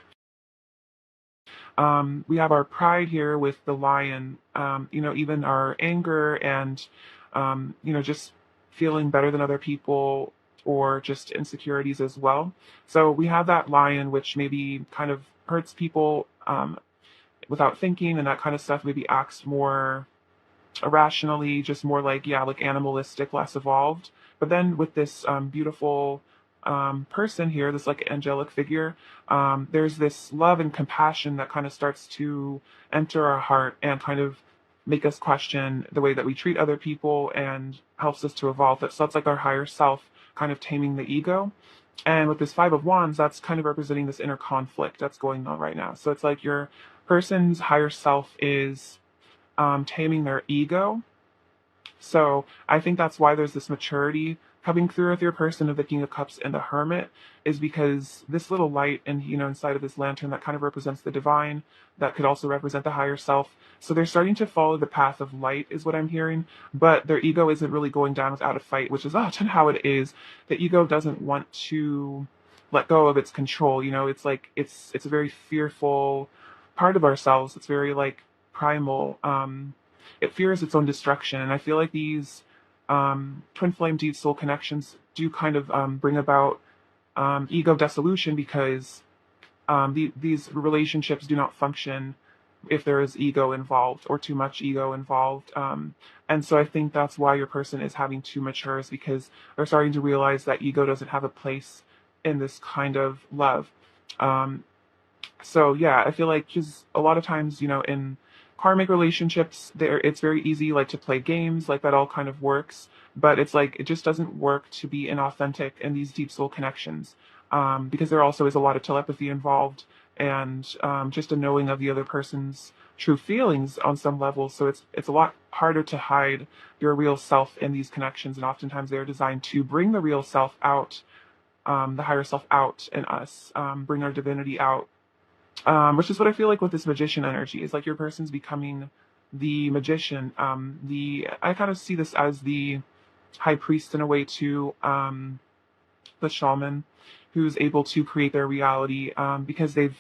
we have our pride here with the lion, even our anger and, just feeling better than other people or just insecurities as well. So we have that lion, which maybe kind of hurts people without thinking and that kind of stuff, maybe acts more irrationally, just more like, yeah, like animalistic, less evolved. But then with this beautiful person here, this like angelic figure, there's this love and compassion that kind of starts to enter our heart and kind of make us question the way that we treat other people and helps us to evolve. So that's like our higher self kind of taming the ego. And with this Five of Wands, that's kind of representing this inner conflict that's going on right now. So it's like your person's higher self is taming their ego. So I think that's why there's this maturity coming through with your person of the King of Cups and the Hermit, is because this little light and inside of this lantern that kind of represents the divine, that could also represent the higher self. So they're starting to follow the path of light is what I'm hearing, but their ego isn't really going down without a fight, which is often how it is. The ego doesn't want to let go of its control. It's like it's a very fearful part of ourselves. It's very like primal. It fears its own destruction, and I feel like these twin flame deep soul connections do kind of bring about ego dissolution, because these relationships do not function if there is ego involved or too much ego involved. And so I think that's why your person is having to mature, is because they're starting to realize that ego doesn't have a place in this kind of love. So yeah, I feel like just a lot of times, in karmic relationships, it's very easy like to play games, like that all kind of works, but it's like it just doesn't work to be inauthentic in these deep soul connections, because there also is a lot of telepathy involved and just a knowing of the other person's true feelings on some level. So it's a lot harder to hide your real self in these connections, and oftentimes they're designed to bring the real self out, the higher self out in us, bring our divinity out, which is what I feel like with this magician energy. Is like your person's becoming the magician. I kind of see this as the high priest in a way too, the shaman, who's able to create their reality, because they've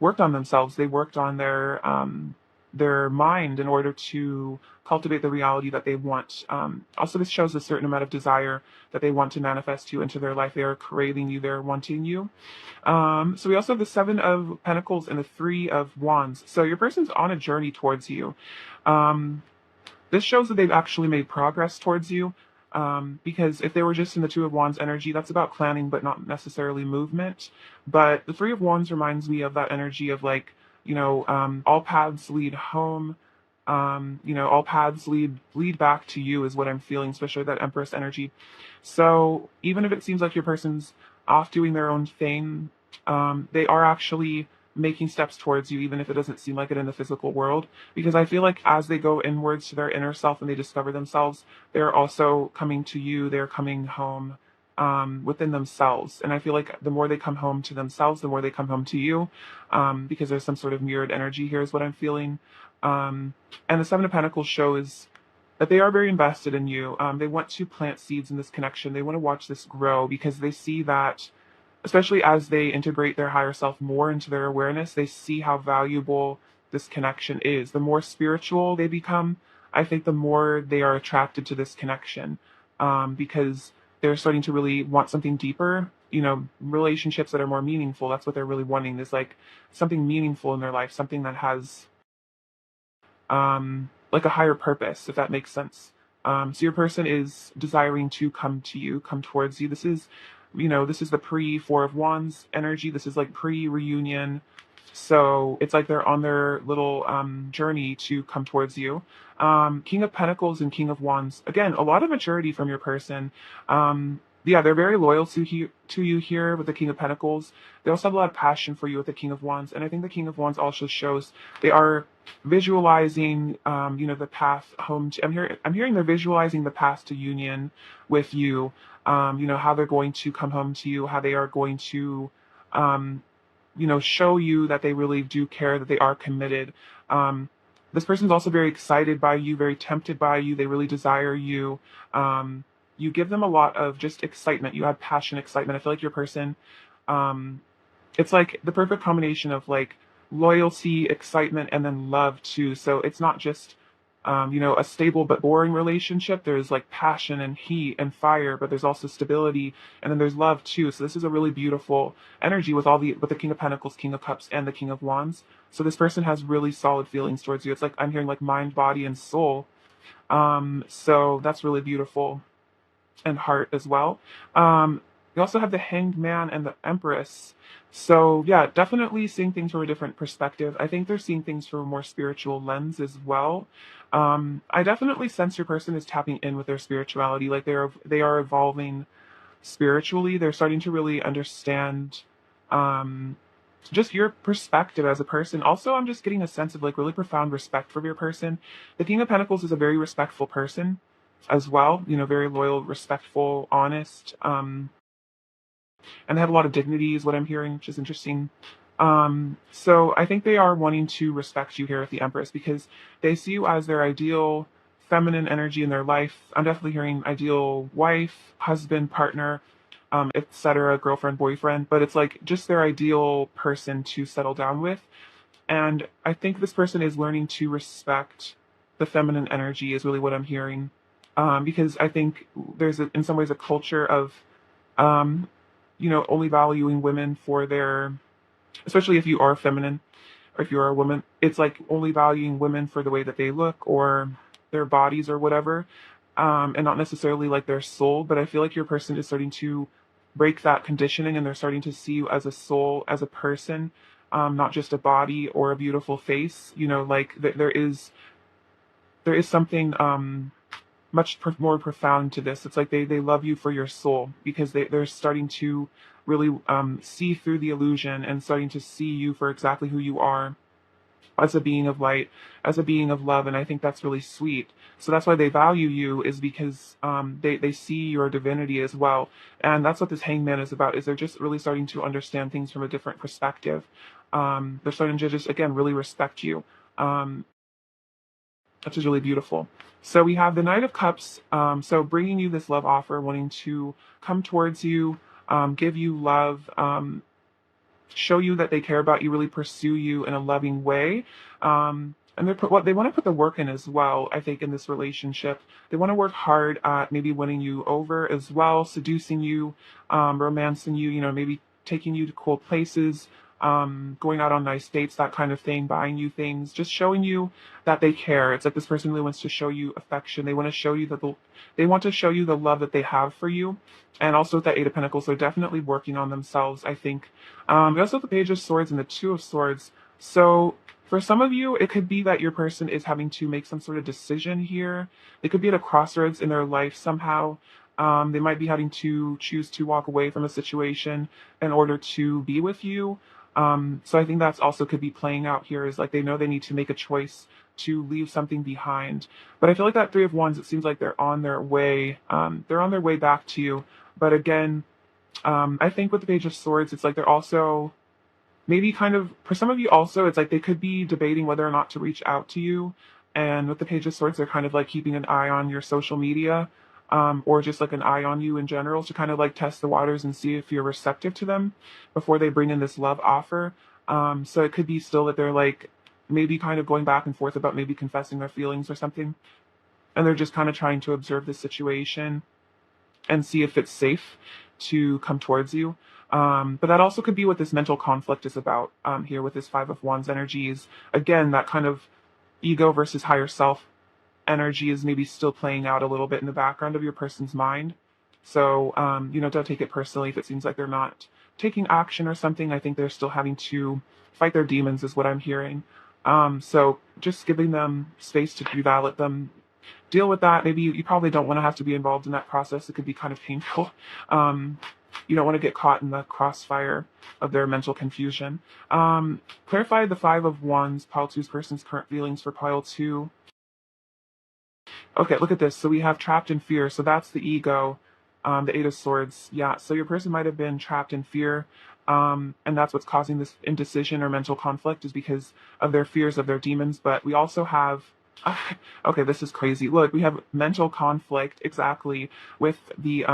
worked on themselves. They worked on their mind in order to cultivate the reality that they want. Also, this shows a certain amount of desire that they want to manifest you into their life. They are craving you. They're wanting you. So we also have the Seven of Pentacles and the Three of Wands. So your person's on a journey towards you. This shows that they've actually made progress towards you. Because if they were just in the Two of Wands energy, that's about planning, but not necessarily movement. But the Three of Wands reminds me of that energy of like, all paths lead home. All paths lead back to you is what I'm feeling, especially that Empress energy. So even if it seems like your person's off doing their own thing, they are actually making steps towards you, even if it doesn't seem like it in the physical world. Because I feel like as they go inwards to their inner self and they discover themselves, they're also coming to you. They're coming home within themselves. And I feel like the more they come home to themselves, the more they come home to you, because there's some sort of mirrored energy here is what I'm feeling. And the Seven of Pentacles shows that they are very invested in you. They want to plant seeds in this connection. They want to watch this grow, because they see that, especially as they integrate their higher self more into their awareness, they see how valuable this connection is. The more spiritual they become, I think the more they are attracted to this connection, because they're starting to really want something deeper, relationships that are more meaningful. That's what they're really wanting, is like something meaningful in their life, something that has like a higher purpose, if that makes sense. So your person is desiring to come to you, come towards you. This is the pre Four of Wands energy. This is like pre reunion. So it's like they're on their little journey to come towards you. King of Pentacles and King of Wands. Again, a lot of maturity from your person. Yeah, they're very loyal to you here with the King of Pentacles. They also have a lot of passion for you with the King of Wands. And I think the King of Wands also shows they are visualizing, the path home to, I'm hearing they're visualizing the path to union with you. How they're going to come home to you, how they are going to, show you that they really do care, that they are committed. This person's also very excited by you, very tempted by you. They really desire you. You give them a lot of just excitement. You have passion, excitement. I feel like your person, it's like the perfect combination of like loyalty, excitement, and then love too. So it's not just, a stable but boring relationship. There's like passion and heat and fire, but there's also stability, and then there's love too. So this is a really beautiful energy with the King of Pentacles, King of Cups, and the King of Wands. So this person has really solid feelings towards you. It's like I'm hearing like mind, body, and soul. So that's really beautiful, and heart as well. We also have the Hanged Man and the Empress. So yeah, definitely seeing things from a different perspective. I think they're seeing things from a more spiritual lens as well. I definitely sense your person is tapping in with their spirituality. Like they are evolving spiritually. They're starting to really understand just your perspective as a person. Also, I'm just getting a sense of like really profound respect for your person. The King of Pentacles is a very respectful person as well, very loyal, respectful, honest, and they have a lot of dignity is what I'm hearing, which is interesting. So I think they are wanting to respect you here at the Empress because they see you as their ideal feminine energy in their life. I'm definitely hearing ideal wife, husband, partner, etc., girlfriend, boyfriend, but it's like just their ideal person to settle down with. And I think this person is learning to respect the feminine energy is really what I'm hearing. Because I think there's in some ways a culture of, only valuing women for their, especially if you are feminine or if you are a woman, it's like only valuing women for the way that they look or their bodies or whatever, and not necessarily like their soul. But I feel like your person is starting to break that conditioning and they're starting to see you as a soul, as a person, not just a body or a beautiful face. Like there is something much more profound to this. It's like they love you for your soul because they're starting to really see through the illusion and starting to see you for exactly who you are as a being of light, as a being of love. And I think that's really sweet. So that's why they value you, is because they see your divinity as well. And that's what this hangman is about, is they're just really starting to understand things from a different perspective. They're starting to just, again, really respect you. Which is really beautiful. So we have the Knight of Cups, so bringing you this love offer, wanting to come towards you, give you love, show you that they care about you, really pursue you in a loving way. And they want to put the work in as well, I think, in this relationship. They want to work hard at maybe winning you over as well, seducing you, romancing you, maybe taking you to cool places, going out on nice dates, that kind of thing, buying you things, just showing you that they care. It's like this person really wants to show you affection. They want to show you they want to show you the love that they have for you. And also with that Eight of Pentacles, they're definitely working on themselves, I think. We also have the Page of Swords and the Two of Swords. So for some of you, it could be that your person is having to make some sort of decision here. They could be at a crossroads in their life somehow. They might be having to choose to walk away from a situation in order to be with you. So I think that's also could be playing out here, is like they know they need to make a choice to leave something behind. But I feel like that Three of Wands, it seems like they're on their way. They're on their way back to you. But again, I think with the Page of Swords, it's like they're also maybe kind of, for some of you also, it's like they could be debating whether or not to reach out to you. And with the Page of Swords, they're kind of like keeping an eye on your social media, or just like an eye on you in general to kind of like test the waters and see if you're receptive to them before they bring in this love offer. So it could be still that they're like maybe kind of going back and forth about maybe confessing their feelings or something. And they're just kind of trying to observe the situation and see if it's safe. to come towards you. But that also could be what this mental conflict is about here with this Five of Wands energies. Again, that kind of ego versus higher self energy is maybe still playing out a little bit in the background of your person's mind. So, don't take it personally if it seems like they're not taking action or something. I think they're still having to fight their demons, is what I'm hearing. So just giving them space to do that, let them deal with that. Maybe you probably don't want to have to be involved in that process. It could be kind of painful. Um, you don't want to get caught in the crossfire of their mental confusion. Clarify the Five of Wands, pile two's person's current feelings for pile two. Okay, look at this. So we have trapped in fear. So that's the ego, the Eight of Swords. Yeah, so your person might have been trapped in fear, and that's what's causing this indecision or mental conflict is because of their fears of their demons. But we also have, okay, this is crazy. Look, we have mental conflict exactly with the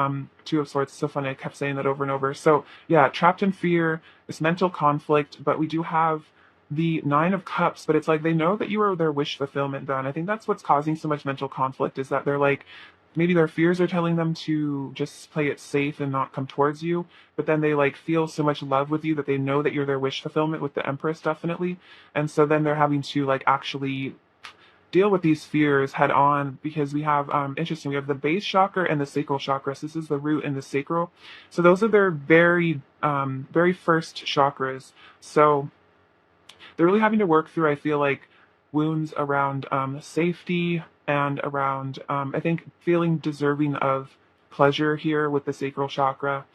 Two of Swords. So funny, I kept saying that over and over. So yeah, trapped in fear, this mental conflict, but we do have the Nine of Cups, but it's like they know that you are their wish fulfillment done. I think that's what's causing so much mental conflict is that they're like, maybe their fears are telling them to just play it safe and not come towards you, but then they like feel so much love with you that they know that you're their wish fulfillment with the Empress definitely. And so then they're having to like actually deal with these fears head on because we have interesting, we have the base chakra and the sacral chakra. So this is the root and the sacral. So those are their very first chakras. So they're really having to work through, I feel like, wounds around safety and around, I think, feeling deserving of pleasure here with the sacral chakra,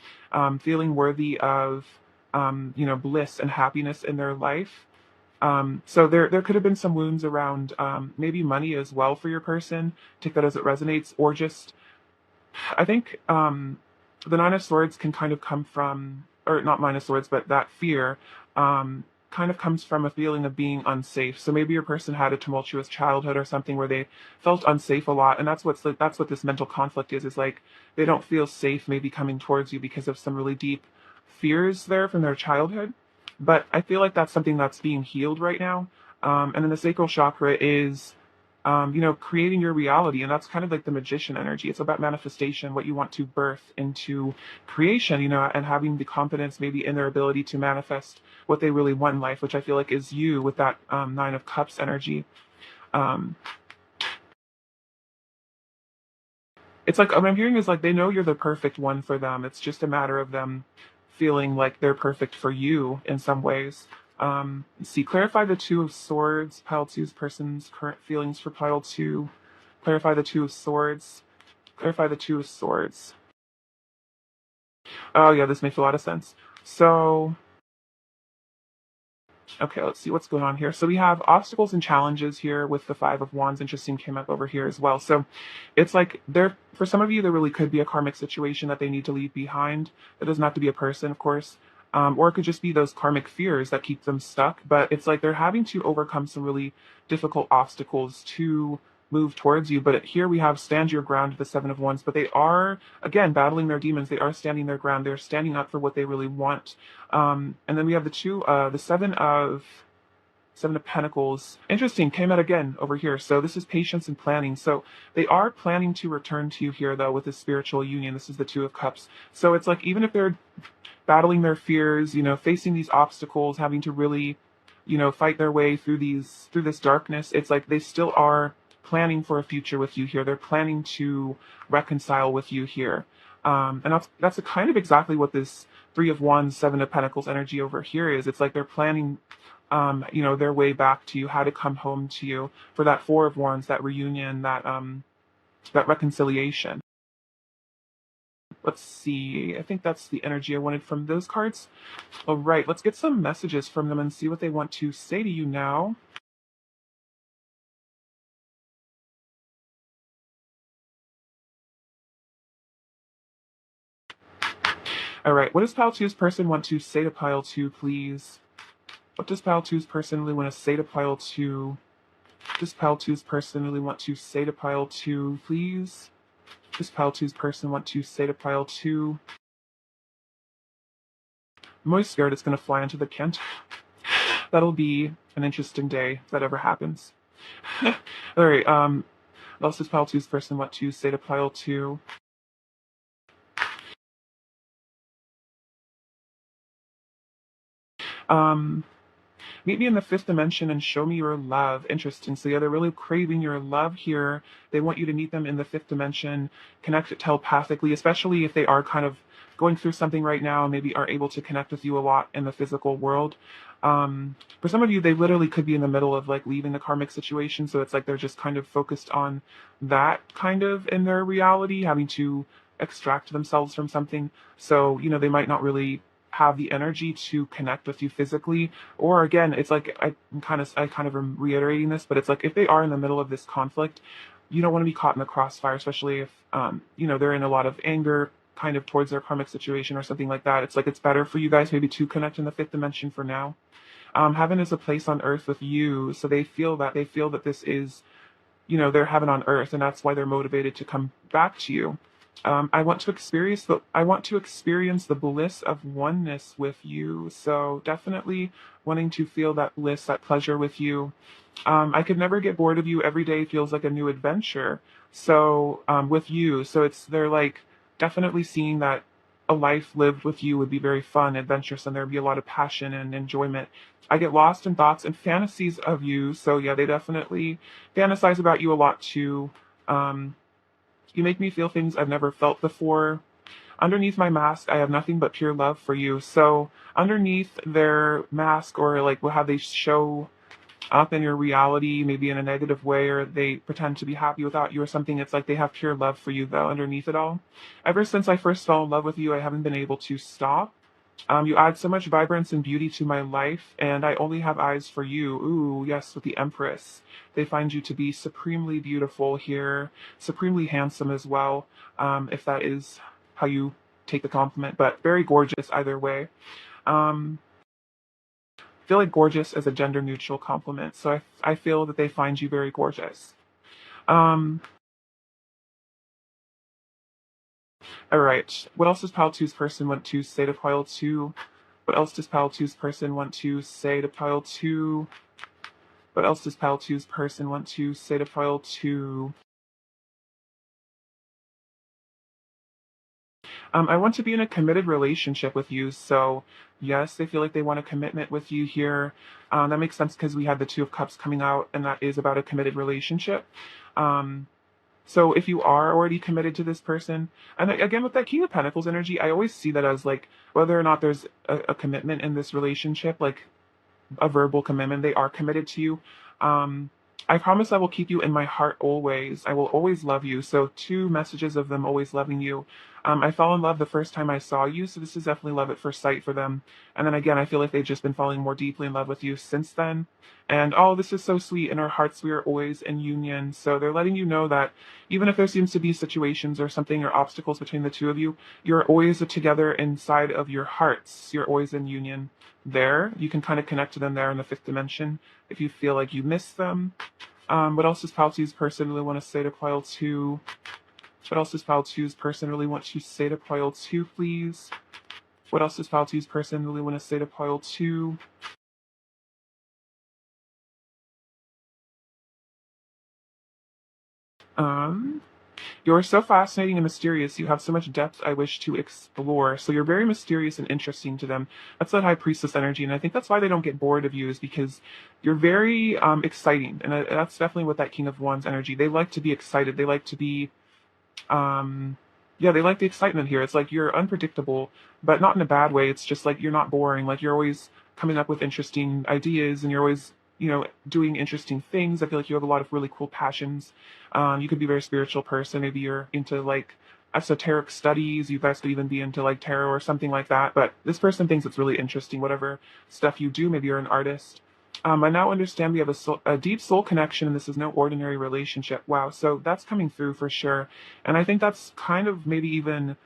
feeling worthy of, bliss and happiness in their life. So there could have been some wounds around maybe money as well for your person. Take that as it resonates, or just I think the Nine of Swords can kind of come from, or not Nine of Swords, but that fear kind of comes from a feeling of being unsafe. So maybe your person had a tumultuous childhood or something where they felt unsafe a lot, and that's what this mental conflict is like they don't feel safe maybe coming towards you because of some really deep fears there from their childhood. But I feel like that's something that's being healed right now. And then the sacral chakra is creating your reality. And that's kind of like the magician energy. It's about manifestation, what you want to birth into creation, and having the confidence maybe in their ability to manifest what they really want in life, which I feel like is you with that Nine of Cups energy. Um, it's like what I'm hearing is like they know you're the perfect one for them. It's just a matter of them feeling like they're perfect for you in some ways. Let's see, clarify the Two of Swords, pile two's person's current feelings for pile two. Clarify the Two of Swords. Clarify the Two of Swords. Oh yeah, this makes a lot of sense. So okay, let's see what's going on here. So we have obstacles and challenges here with the Five of Wands. Interesting came up over here as well. So it's like there, for some of you, there really could be a karmic situation that they need to leave behind. It doesn't have to be a person, of course. Or it could just be those karmic fears that keep them stuck. But it's like they're having to overcome some really difficult obstacles to move towards you. But here we have stand your ground, the Seven of Wands. But they are, again, battling their demons. They are standing their ground. They're standing up for what they really want. And then we have the Seven of Pentacles. Interesting, came out again over here. So this is patience and planning. So they are planning to return to you here, though, with this spiritual union. This is the Two of Cups. So it's like even if they're battling their fears, facing these obstacles, having to really, fight their way through this darkness, it's like they still are planning for a future with you here. They're planning to reconcile with you here. And that's kind of exactly what this Three of Wands, Seven of Pentacles energy over here is. It's like they're planning, their way back to you, how to come home to you for that Four of Wands, that reunion, that reconciliation. Let's see. I think that's the energy I wanted from those cards. All right, let's get some messages from them and see what they want to say to you now. All right, what does Pile Two's person want to say to Pile Two, please? What does Pile Two's person really want to say to Pile Two? What does Pile Two's person really want to say to Pile Two, please? What does Pile Two's person want to say to Pile Two? I'm always scared it's going to fly into the Kent. That'll be an interesting day if that ever happens. All right, what else does Pile Two's person want to say to Pile Two? Um, Meet me in the fifth dimension and show me your love. Interesting. So yeah, they're really craving your love here. They want you to meet them in the fifth dimension, connect telepathically, especially if they are kind of going through something right now and maybe are able to connect with you a lot in the physical world. For some of you, they literally could be in the middle of like leaving the karmic situation. So it's like they're just kind of focused on that kind of in their reality, having to extract themselves from something. So, they might not really have the energy to connect with you physically. Or again, it's like I kind of am reiterating this, but it's like if they are in the middle of this conflict, you don't want to be caught in the crossfire, especially if they're in a lot of anger kind of towards their karmic situation or something like that. It's like it's better for you guys maybe to connect in the fifth dimension for now. Heaven is a place on earth with you, so they feel that this is their heaven on earth, and that's why they're motivated to come back to you. I want to experience the bliss of oneness with you. So definitely wanting to feel that bliss, that pleasure with you. I could never get bored of you. Every day feels like a new adventure. So with you, they're like definitely seeing that a life lived with you would be very fun, adventurous, and there'd be a lot of passion and enjoyment. I get lost in thoughts and fantasies of you. So yeah, they definitely fantasize about you a lot too. Um, you make me feel things I've never felt before. Underneath my mask, I have nothing but pure love for you. So underneath their mask, or like how they show up in your reality, maybe in a negative way, or they pretend to be happy without you or something, it's like they have pure love for you though underneath it all. Ever since I first fell in love with you, I haven't been able to stop. You add so much vibrance and beauty to my life, and I only have eyes for you. Ooh, yes, with the Empress. They find you to be supremely beautiful here, supremely handsome as well, if that is how you take the compliment, but very gorgeous either way. Um, I feel like gorgeous is a gender neutral compliment, so I feel that they find you very gorgeous. Um, all right. What else does Pile Two's person want to say to Pile 2? What else does Pile Two's person want to say to Pile 2? What else does Pile Two's person want to say to Pile 2? I want to be in a committed relationship with you. So, yes, they feel like they want a commitment with you here. That makes sense because we had the Two of Cups coming out, and that is about a committed relationship. Um, so, if you are already committed to this person, and again, with that King of Pentacles energy, I always see that as like whether or not there's a commitment in this relationship, like a verbal commitment. They are committed to you. Um, I promise I will keep you in my heart always. I will always love you. So, two messages of them always loving you. I fell in love the first time I saw you, so this is definitely love at first sight for them. And then again, I feel like they've just been falling more deeply in love with you since then. And oh, this is so sweet. In our hearts, we are always in union. So they're letting you know that even if there seems to be situations or something or obstacles between the two of you, you're always together inside of your hearts. You're always in union there. You can kind of connect to them there in the fifth dimension if you feel like you miss them. What else does Pile Two's person really want to say to Pile 2? What else does Pile Two's person really want to say to Pile 2, please? What else does Pile Two's person really want to say to Pile 2? Um, you're so fascinating and mysterious. You have so much depth I wish to explore. So you're very mysterious and interesting to them. That's that High Priestess energy, and I think that's why they don't get bored of you, is because you're very exciting, and that's definitely what that King of Wands energy. They like to be excited. They like to be um, yeah, they like the excitement here. It's like you're unpredictable, but not in a bad way. It's just like you're not boring. Like you're always coming up with interesting ideas, and you're always, doing interesting things. I feel like you have a lot of really cool passions. You could be a very spiritual person. Maybe you're into like esoteric studies. You guys could even be into like tarot or something like that. But this person thinks it's really interesting, whatever stuff you do. Maybe you're an artist. I now understand we have a deep soul connection, and this is no ordinary relationship. Wow. So that's coming through for sure. And I think that's kind of maybe even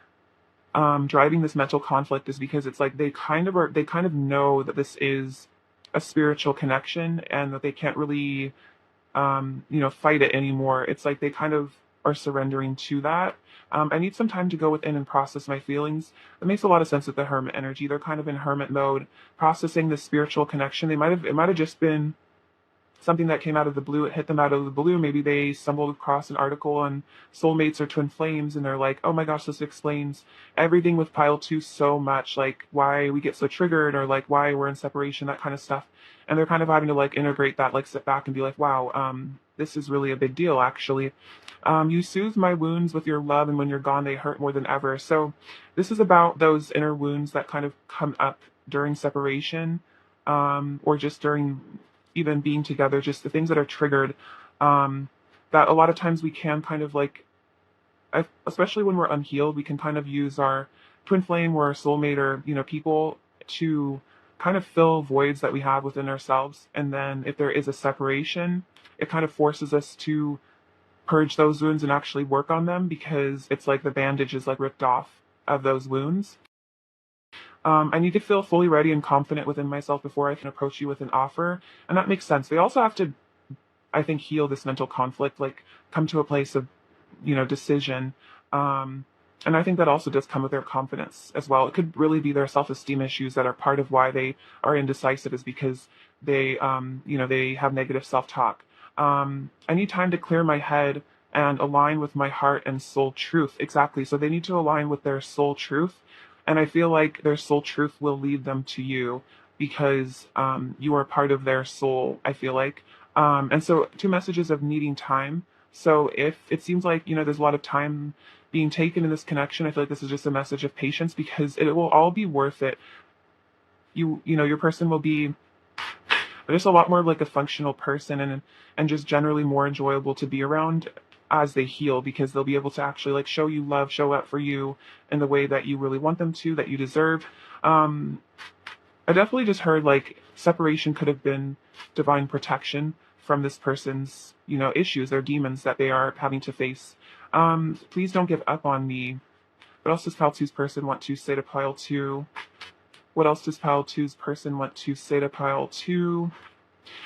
driving this mental conflict, is because it's like they kind of know that this is a spiritual connection and that they can't really fight it anymore. It's like they kind of are surrendering to that. I need some time to go within and process my feelings. That makes a lot of sense with the hermit energy. They're kind of in hermit mode, processing this spiritual connection. It might have just been something that came out of the blue. It hit them out of the blue. Maybe they stumbled across an article on soulmates or twin flames, and they're like, oh my gosh, this explains everything with pile two so much, like why we get so triggered, or like why we're in separation, that kind of stuff. And they're kind of having to like integrate that, like sit back and be like, wow, this is really a big deal, actually. You soothe my wounds with your love, and when you're gone, they hurt more than ever. So this is about those inner wounds that kind of come up during separation, or just during even being together, just the things that are triggered, um, that a lot of times we can kind of like, especially when we're unhealed, we can kind of use our twin flame or our soulmate, or, people to kind of fill voids that we have within ourselves. And then if there is a separation, it kind of forces us to purge those wounds and actually work on them, because it's like the bandage is like ripped off of those wounds. I need to feel fully ready and confident within myself before I can approach you with an offer. And that makes sense. They also have to, I think, heal this mental conflict, like come to a place of, decision. Um, and I think that also does come with their confidence as well. It could really be their self-esteem issues that are part of why they are indecisive, is because they have negative self-talk. I need time to clear my head and align with my heart and soul truth. Exactly. So they need to align with their soul truth. And I feel like their soul truth will lead them to you, because you are part of their soul, I feel like. And so, two messages of needing time. So if it seems like, there's a lot of time being taken in this connection, I feel like this is just a message of patience, because it will all be worth it. Your person will be just a lot more like a functional person, and just generally more enjoyable to be around as they heal, because they'll be able to actually like show you love, show up for you in the way that you really want them to, that you deserve. Um, I definitely just heard like separation could have been divine protection from this person's, issues, their demons that they are having to face. Please don't give up on me. What else does Pile Two's person want to say to Pile Two? What else does Pile Two's person want to say to Pile Two?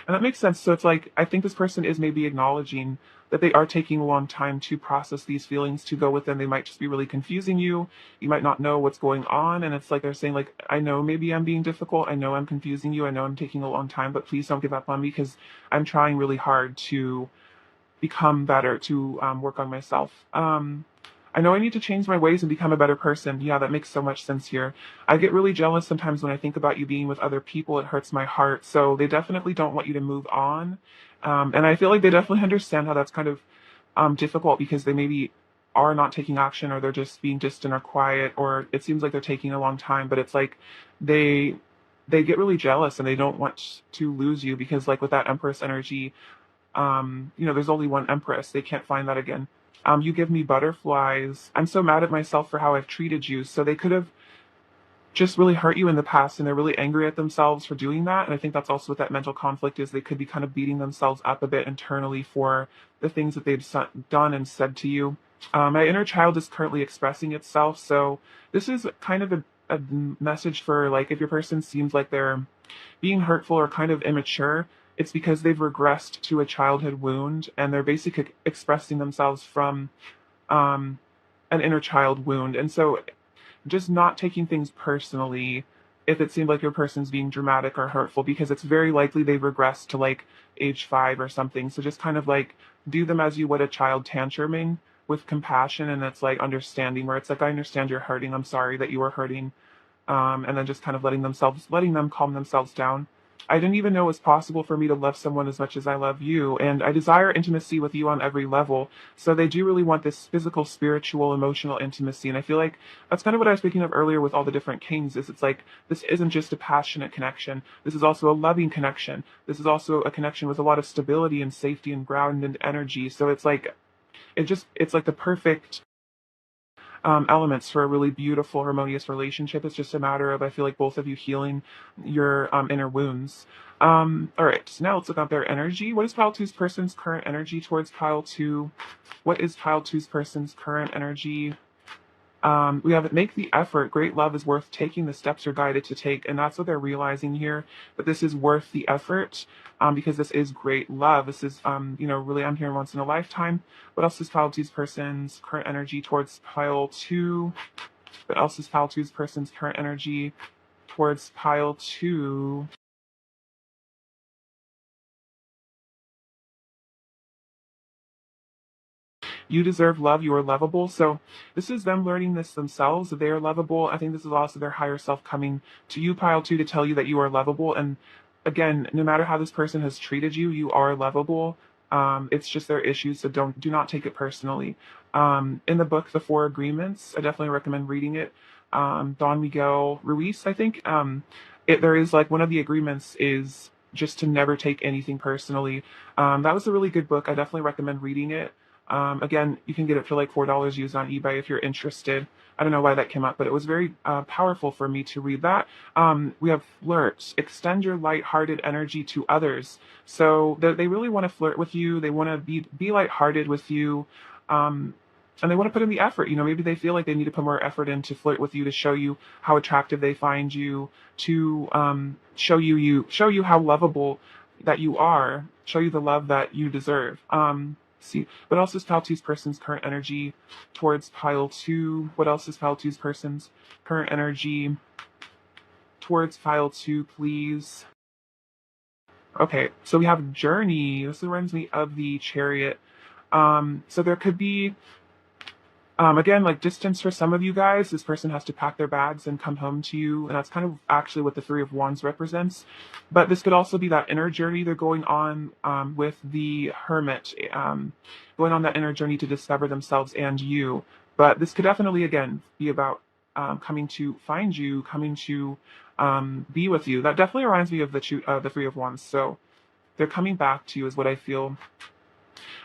And that makes sense. So it's like, I think this person is maybe acknowledging that they are taking a long time to process these feelings, to go with them. They might just be really confusing you. You might not know what's going on. And it's like they're saying, like, I know maybe I'm being difficult. I know I'm confusing you. I know I'm taking a long time, but please don't give up on me, because I'm trying really hard to become better, to work on myself. I know I need to change my ways and become a better person. Yeah, that makes so much sense here. I get really jealous sometimes when I think about you being with other people. It hurts my heart. So they definitely don't want you to move on. And I feel like they definitely understand how that's kind of difficult, because they maybe are not taking action, or they're just being distant or quiet, or it seems like they're taking a long time. But it's like they they get really jealous, and they don't want to lose you, because like with that Empress energy, there's only one Empress. They can't find that again. You give me butterflies. I'm so mad at myself for how I've treated you. So they could have just really hurt you in the past, and they're really angry at themselves for doing that. And I think that's also what that mental conflict is. They could be kind of beating themselves up a bit internally for the things that they've done and said to you. My inner child is currently expressing itself. So this is kind of a message for like, if your person seems like they're being hurtful or kind of immature, it's because they've regressed to a childhood wound, and they're basically expressing themselves from um, an inner child wound. And so just not taking things personally if it seemed like your person's being dramatic or hurtful, because it's very likely they've regressed to like age 5 or something. So just kind of like do them as you would a child tantruming, with compassion, and it's like understanding, where it's like, I understand you're hurting. I'm sorry that you were hurting. And then just kind of letting them calm themselves down. I didn't even know it was possible for me to love someone as much as I love you, and I desire intimacy with you on every level. So they do really want this physical, spiritual, emotional intimacy, and I feel like that's kind of what I was speaking of earlier with all the different kings. Is it's like this isn't just a passionate connection. This is also a loving connection. This is also a connection with a lot of stability and safety and ground and energy. So it's like it's like the perfect elements for a really beautiful, harmonious relationship. It's just a matter of, I feel like, both of you healing your inner wounds. All right, so now let's look at their energy. What is Pile Two's person's current energy towards Pile Two? What is Pile Two's person's current energy? We have it, make the effort. Great love is worth taking. The steps you're guided to take. And that's what they're realizing here. But this is worth the effort, because this is great love. This is, really, I'm here once in a lifetime. What else is Pile Two's person's current energy towards Pile Two? What else is Pile Two's person's current energy towards Pile Two? You deserve love. You are lovable. So this is them learning this themselves, that they are lovable. I think this is also their higher self coming to you, pile two, to tell you that you are lovable. And again, no matter how this person has treated you, you are lovable. It's just their issues, so do not take it personally. In the book, The Four Agreements, I definitely recommend reading it. Don Miguel Ruiz, I think. There is like one of the agreements is just to never take anything personally. That was a really good book. I definitely recommend reading it. Again, you can get it for like $4 used on eBay if you're interested. I don't know why that came up, but it was very powerful for me to read that. We have flirt. Extend your light-hearted energy to others. So they really want to flirt with you. They want to be light-hearted with you. And they want to put in the effort. Maybe they feel like they need to put more effort in to flirt with you, to show you how attractive they find you, to show you how lovable that you are, show you the love that you deserve. See, what else is pile two's person's current energy towards pile two? What else is pile two's person's current energy towards pile two, please? Okay, so we have journey. This reminds me of the chariot. So there could be, again, like distance for some of you guys. This person has to pack their bags and come home to you, and that's kind of actually what the Three of Wands represents. But this could also be that inner journey they're going on with the Hermit, going on that inner journey to discover themselves and you. But this could definitely, again, be about coming to find you, coming to be with you. That definitely reminds me of the Three of Wands. So they're coming back to you is what I feel.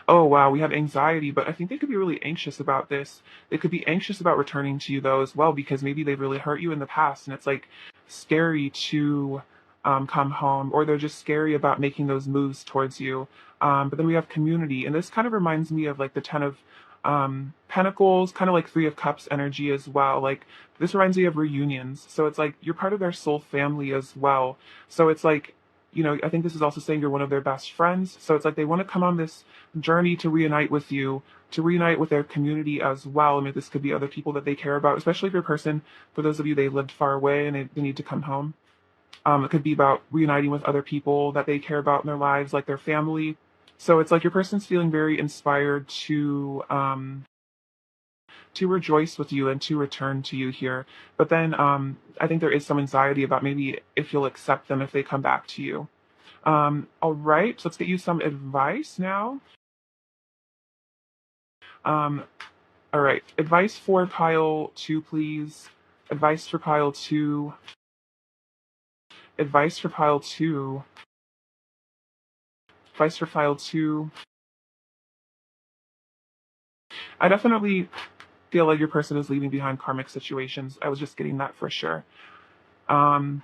Oh, wow, we have anxiety, but I think they could be really anxious about this. They could be anxious about returning to you, though, as well, because maybe they've really hurt you in the past, and it's like scary to come home, or they're just scary about making those moves towards you. But then we have community, and this kind of reminds me of like the Ten of Pentacles, kind of like Three of Cups energy as well. Like this reminds me of reunions. So it's like you're part of their soul family as well. So it's like, I think this is also saying you're one of their best friends. So it's like they want to come on this journey to reunite with you, to reunite with their community as well. I mean, this could be other people that they care about, especially if you're a person, for those of you, they lived far away and they need to come home. It could be about reuniting with other people that they care about in their lives, like their family. So it's like your person's feeling very inspired to rejoice with you and to return to you here. But then I think there is some anxiety about maybe if you'll accept them if they come back to you. All right, so let's get you some advice now. All right, advice for pile two, please. Advice for pile two. Advice for pile two. Advice for pile two. I definitely feel like your person is leaving behind karmic situations. I was just getting that for sure. Um,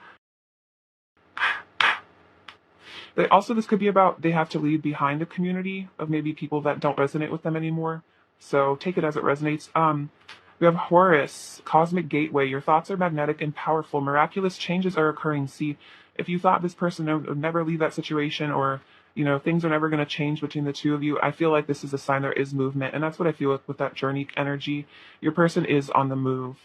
this could be about they have to leave behind a community of maybe people that don't resonate with them anymore. So take it as it resonates. We have Horus, Cosmic Gateway. Your thoughts are magnetic and powerful. Miraculous changes are occurring. See, if you thought this person would never leave that situation, or things are never going to change between the two of you, I feel like this is a sign there is movement, and that's what I feel with that journey energy. Your person is on the move.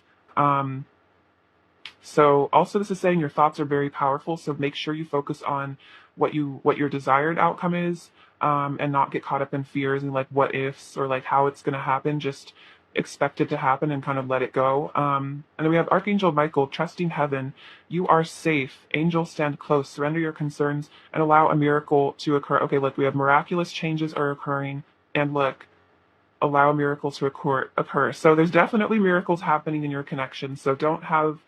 So also this is saying your thoughts are very powerful, so make sure you focus on what your desired outcome is, and not get caught up in fears and like what ifs or like how it's going to happen. Just expect it to happen and kind of let it go. And then we have Archangel Michael, trusting heaven. You are safe. Angels stand close. Surrender your concerns and allow a miracle to occur. Okay, look, we have miraculous changes are occurring, and look, allow miracles to occur. So there's definitely miracles happening in your connection. So don't have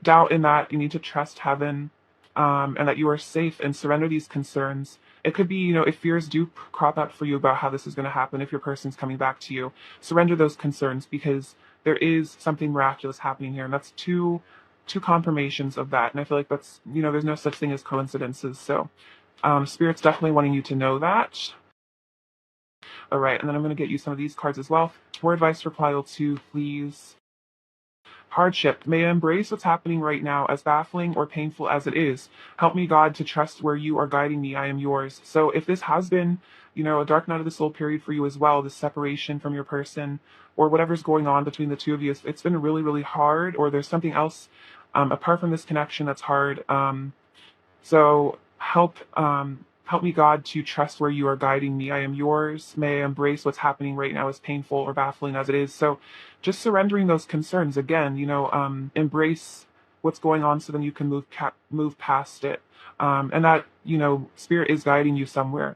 doubt in that. You need to trust heaven, and that you are safe, and surrender these concerns. It could be, if fears do crop up for you about how this is going to happen, if your person's coming back to you, surrender those concerns, because there is something miraculous happening here. And that's two confirmations of that. And I feel like that's, there's no such thing as coincidences. So Spirit's definitely wanting you to know that. All right, and then I'm going to get you some of these cards as well. More advice for pile two, please. Hardship. May I embrace what's happening right now, as baffling or painful as it is. Help me, God, to trust where you are guiding me. I am yours. So if this has been, a dark night of the soul period for you as well, this separation from your person, or whatever's going on between the two of you, it's been really, really hard, or there's something else apart from this connection that's hard. So help Help me, God, to trust where you are guiding me. I am yours. May I embrace what's happening right now, as painful or baffling as it is. So just surrendering those concerns again, embrace what's going on so then you can move past it. And that, spirit is guiding you somewhere.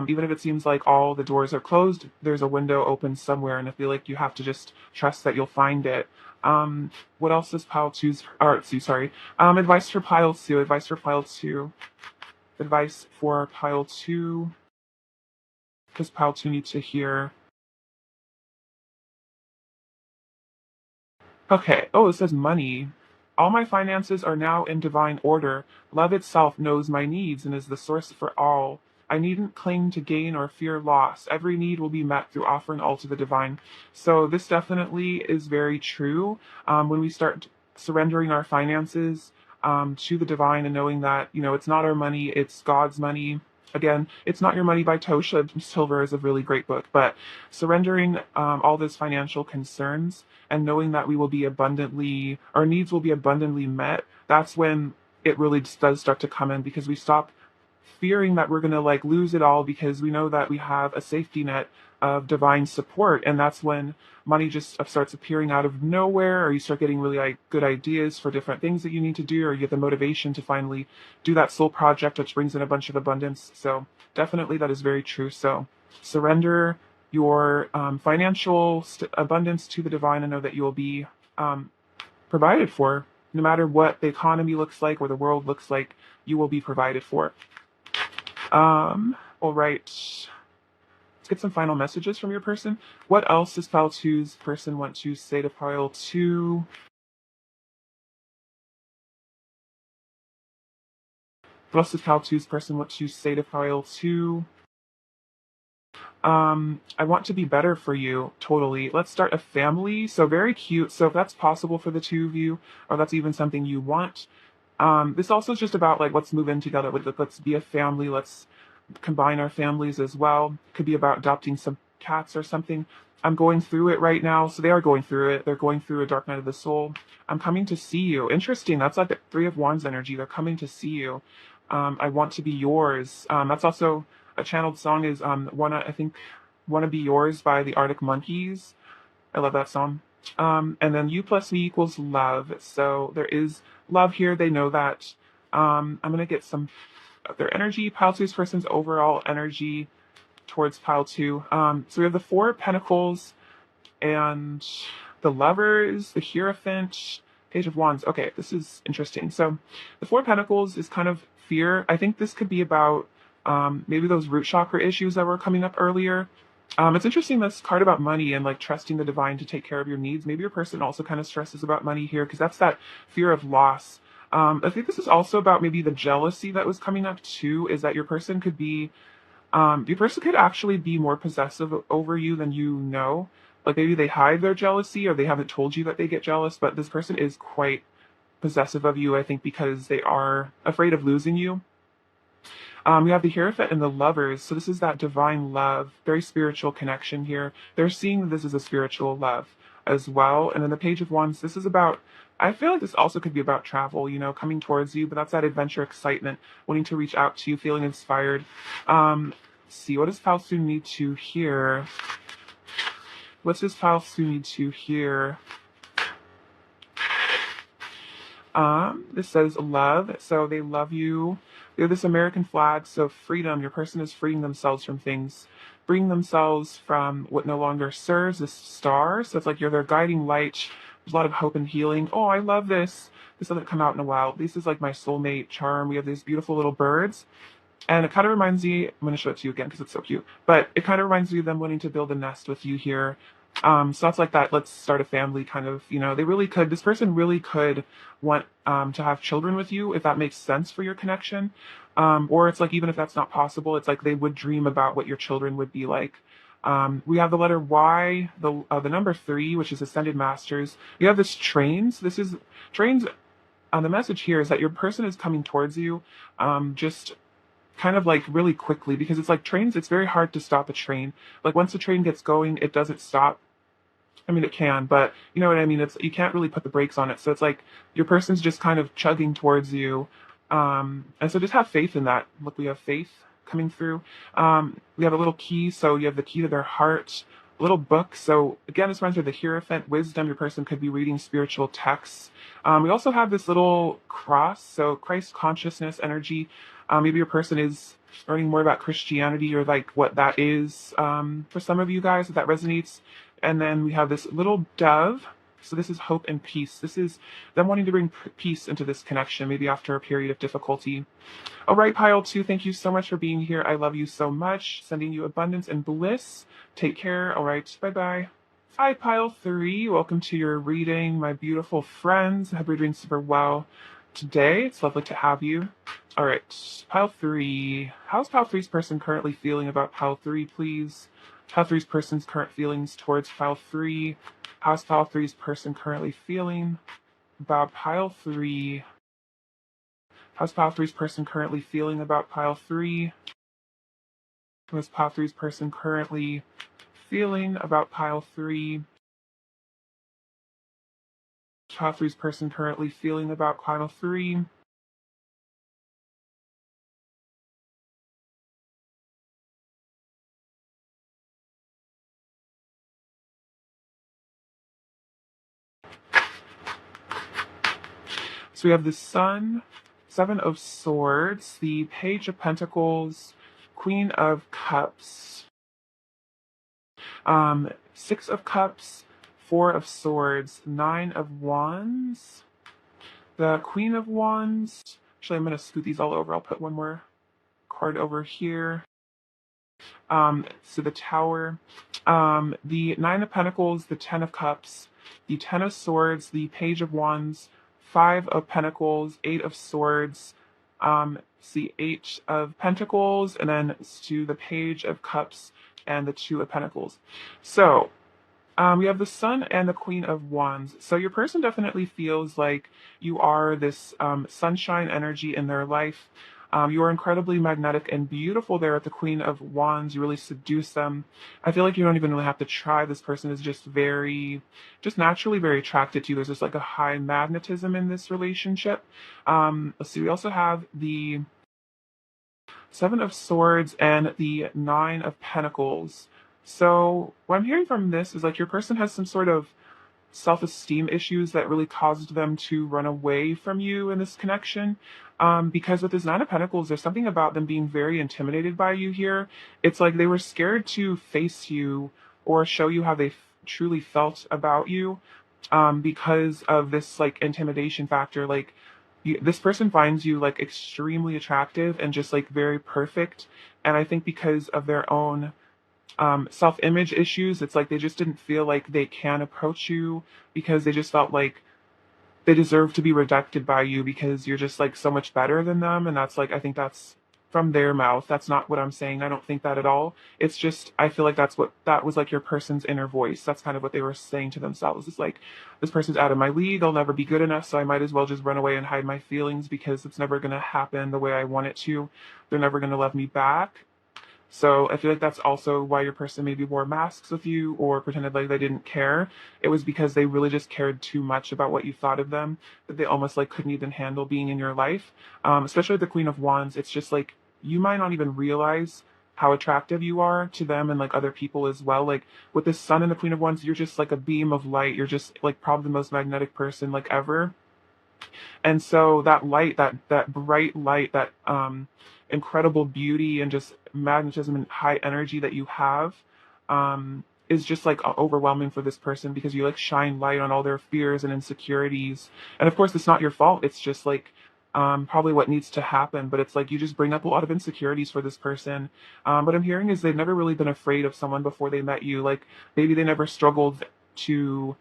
Even if it seems like all the doors are closed, there's a window open somewhere, and I feel like you have to just trust that you'll find it. What else does pile two's, or two, sorry, advice for pile two, advice for pile two, advice for pile two, because pile two needs to hear. Okay. Oh, it says money. All my finances are now in divine order. Love itself knows my needs and is the source for all. I needn't cling to gain or fear loss. Every need will be met through offering all to the divine. So this definitely is very true. When we start surrendering our finances to the divine and knowing that, it's not our money, it's God's money. Again, It's Not Your Money by Tosha Silver is a really great book, but surrendering all those financial concerns and knowing that our needs will be abundantly met, that's when it really just does start to come in, because we stop fearing that we're going to like lose it all, because we know that we have a safety net of divine support. And that's when money just starts appearing out of nowhere, or you start getting really like good ideas for different things that you need to do, or you get the motivation to finally do that soul project, which brings in a bunch of abundance. So definitely that is very true. So surrender your financial abundance to the divine, and know that you will be provided for. No matter what the economy looks like or the world looks like, you will be provided for. All right. Let's get some final messages from your person. What else does pile two's person want to say to pile two? What else does pile two's person want to say to pile two? I want to be better for you. Totally. Let's start a family. So very cute. So if that's possible for the two of you, or that's even something you want, this also is just about like, let's move in together. Let's be a family. Let's combine our families as well. Could be about adopting some cats or something. I'm going through it right now. So they are going through it. They're going through a dark night of the soul. I'm coming to see you. Interesting. That's like the Three of Wands energy. They're coming to see you. I want to be yours. That's also a channeled song is Wanna Be Yours by the Arctic Monkeys. I love that song. And then you plus me equals love. So there is love here. They know that. I'm gonna get some of their energy, pile two's person's overall energy towards pile two. So we have the Four of Pentacles and the Lovers, the Hierophant, Page of Wands. Okay, this is interesting. So the Four of Pentacles is kind of fear. I think this could be about maybe those root chakra issues that were coming up earlier. It's interesting, this card about money and like trusting the divine to take care of your needs. Maybe your person also kind of stresses about money here, because that's that fear of loss. I think this is also about maybe the jealousy that was coming up too, is that your person could actually be more possessive over you than you know. Like maybe they hide their jealousy, or they haven't told you that they get jealous, but this person is quite possessive of you, I think, because they are afraid of losing you. We have the Hierophant and the Lovers. So this is that divine love, very spiritual connection here. They're seeing that this is a spiritual love as well. And then the Page of Wands, this is about, I feel like this also could be about travel, coming towards you, but that's that adventure excitement, wanting to reach out to you, feeling inspired. Let's see, what does pile two need to hear? What does pile two need to hear? This says love. So they love you. They're this American flag. So freedom. Your person is freeing themselves from things, freeing themselves from what no longer serves. This star. So it's like you're their guiding light. There's a lot of hope and healing. Oh, I love this. This doesn't come out in a while. This is like my soulmate charm. We have these beautiful little birds. And it kind of reminds me, I'm going to show it to you again because it's so cute, but it kind of reminds me of them wanting to build a nest with you here. So that's like that, let's start a family kind of, this person really could want to have children with you, if that makes sense for your connection. Or it's like, even if that's not possible, it's like they would dream about what your children would be like. We have the letter Y, the number 3, which is Ascended Masters. You have this trains. This is trains. The message here is that your person is coming towards you, just kind of like really quickly, because it's like trains, it's very hard to stop a train. Like once the train gets going, it doesn't stop. I mean, it can, but you know what I mean? You can't really put the brakes on it. So it's like your person's just kind of chugging towards you. And so just have faith in that. Look, we have faith coming through. We have a little key, so you have the key to their heart, a little book. So again, this reminds me of the Hierophant wisdom. Your person could be reading spiritual texts. We also have this little cross, so Christ consciousness energy. Maybe your person is learning more about Christianity or like what that is for some of you guys, if that resonates. And then we have this little dove. So this is hope and peace. This is them wanting to bring peace into this connection, maybe after a period of difficulty. All right, pile 2, thank you so much for being here. I love you so much. Sending you abundance and bliss. Take care. All right, bye-bye. Hi, pile 3. Welcome to your reading, my beautiful friends. I hope you're doing super well today. It's lovely to have you. All right, pile 3. How's pile 3's person currently feeling about pile 3, please? Pile 3's person's current feelings towards pile 3. How's pile 3's person currently feeling about pile 3? How's pile 3's person currently feeling about pile 3? How's pile 3's person currently feeling about pile 3? Pile 3's person currently feeling about pile 3? So we have the Sun, Seven of Swords, the Page of Pentacles, Queen of Cups, Six of Cups, Four of Swords, Nine of Wands, the Queen of Wands. Actually, I'm going to scoot these all over. I'll put one more card over here. So the Tower, the Nine of Pentacles, the Ten of Cups, the Ten of Swords, the Page of Wands, Five of Pentacles, Eight of Swords, the Eight of Pentacles, and then to the Page of Cups and the Two of Pentacles. So we have the Sun and the Queen of Wands. So your person definitely feels like you are this sunshine energy in their life. You are incredibly magnetic and beautiful there at the Queen of Wands. You really seduce them. I feel like you don't even really have to try. This person is just naturally very attracted to you. There's just like a high magnetism in this relationship. Let's see, we also have the Seven of Swords and the Nine of Pentacles. So what I'm hearing from this is like your person has some sort of self-esteem issues that really caused them to run away from you in this connection. Because with this Nine of Pentacles, there's something about them being very intimidated by you here. It's like they were scared to face you or show you how they truly felt about you, because of this like intimidation factor. Like this person finds you like extremely attractive and just like very perfect. And I think because of their own self-image issues, it's like they just didn't feel like they can approach you because they just felt like they deserve to be rejected by you because you're just like so much better than them. And that's like, I think that's from their mouth. That's not what I'm saying. I don't think that at all. It's just, I feel like that was like your person's inner voice. That's kind of what they were saying to themselves. It's like, this person's out of my league. I'll never be good enough. So I might as well just run away and hide my feelings because it's never going to happen the way I want it to. They're never going to love me back. So I feel like that's also why your person maybe wore masks with you or pretended like they didn't care. It was because they really just cared too much about what you thought of them, that they almost like couldn't even handle being in your life. Especially the Queen of Wands, it's just like you might not even realize how attractive you are to them and like other people as well. Like with the Sun and the Queen of Wands, you're just like a beam of light. You're just like probably the most magnetic person like ever. And so that light, that bright light, that incredible beauty and just magnetism and high energy that you have, is just like overwhelming for this person because you like shine light on all their fears and insecurities. And of course, it's not your fault. It's just like probably what needs to happen. But it's like you just bring up a lot of insecurities for this person. What I'm hearing is they've never really been afraid of someone before they met you. Like maybe they never struggled to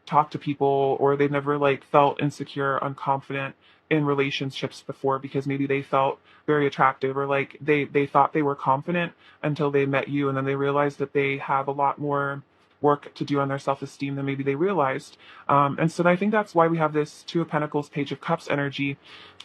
talk to people, or they've never like felt insecure, unconfident in relationships before because maybe they felt very attractive, or like they thought they were confident until they met you, and then they realized that they have a lot more work to do on their self-esteem than maybe they realized. And so I think that's why we have this Two of Pentacles, Page of Cups energy,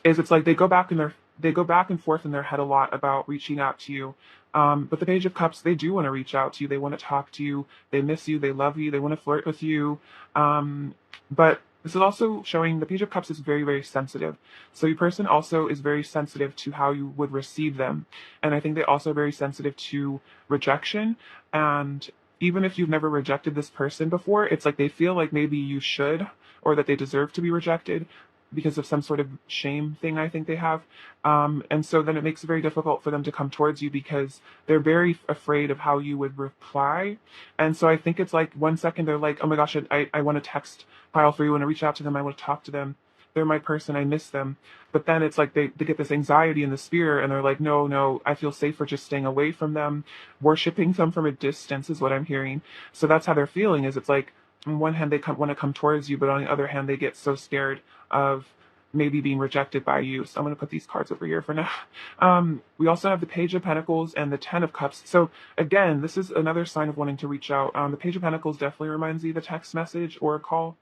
is it's like they go back and forth in their head a lot about reaching out to you. But the Page of Cups, they do want to reach out to you. They want to talk to you. They miss you. They love you. They want to flirt with you. But This is also showing the Page of Cups is very, very sensitive. So your person also is very sensitive to how you would receive them. And I think they also are very sensitive to rejection. And even if you've never rejected this person before, it's like they feel like maybe you should, or that they deserve to be rejected because of some sort of shame thing I think they have. And so then it makes it very difficult for them to come towards you because they're very afraid of how you would reply. And so I think it's like 1 second they're like, oh my gosh, I want to text pile for you, want to reach out to them, I want to talk to them. They're my person, I miss them. But then it's like they get this anxiety and this fear, and they're like, no, no, I feel safer just staying away from them, worshiping them from a distance is what I'm hearing. So that's how they're feeling, is it's like, on one hand, they want to come towards you, but on the other hand, they get so scared of maybe being rejected by you. So I'm going to put these cards over here for now. We also have the Page of Pentacles and the Ten of Cups. So again, this is another sign of wanting to reach out. The Page of Pentacles definitely reminds me of a text message or a call.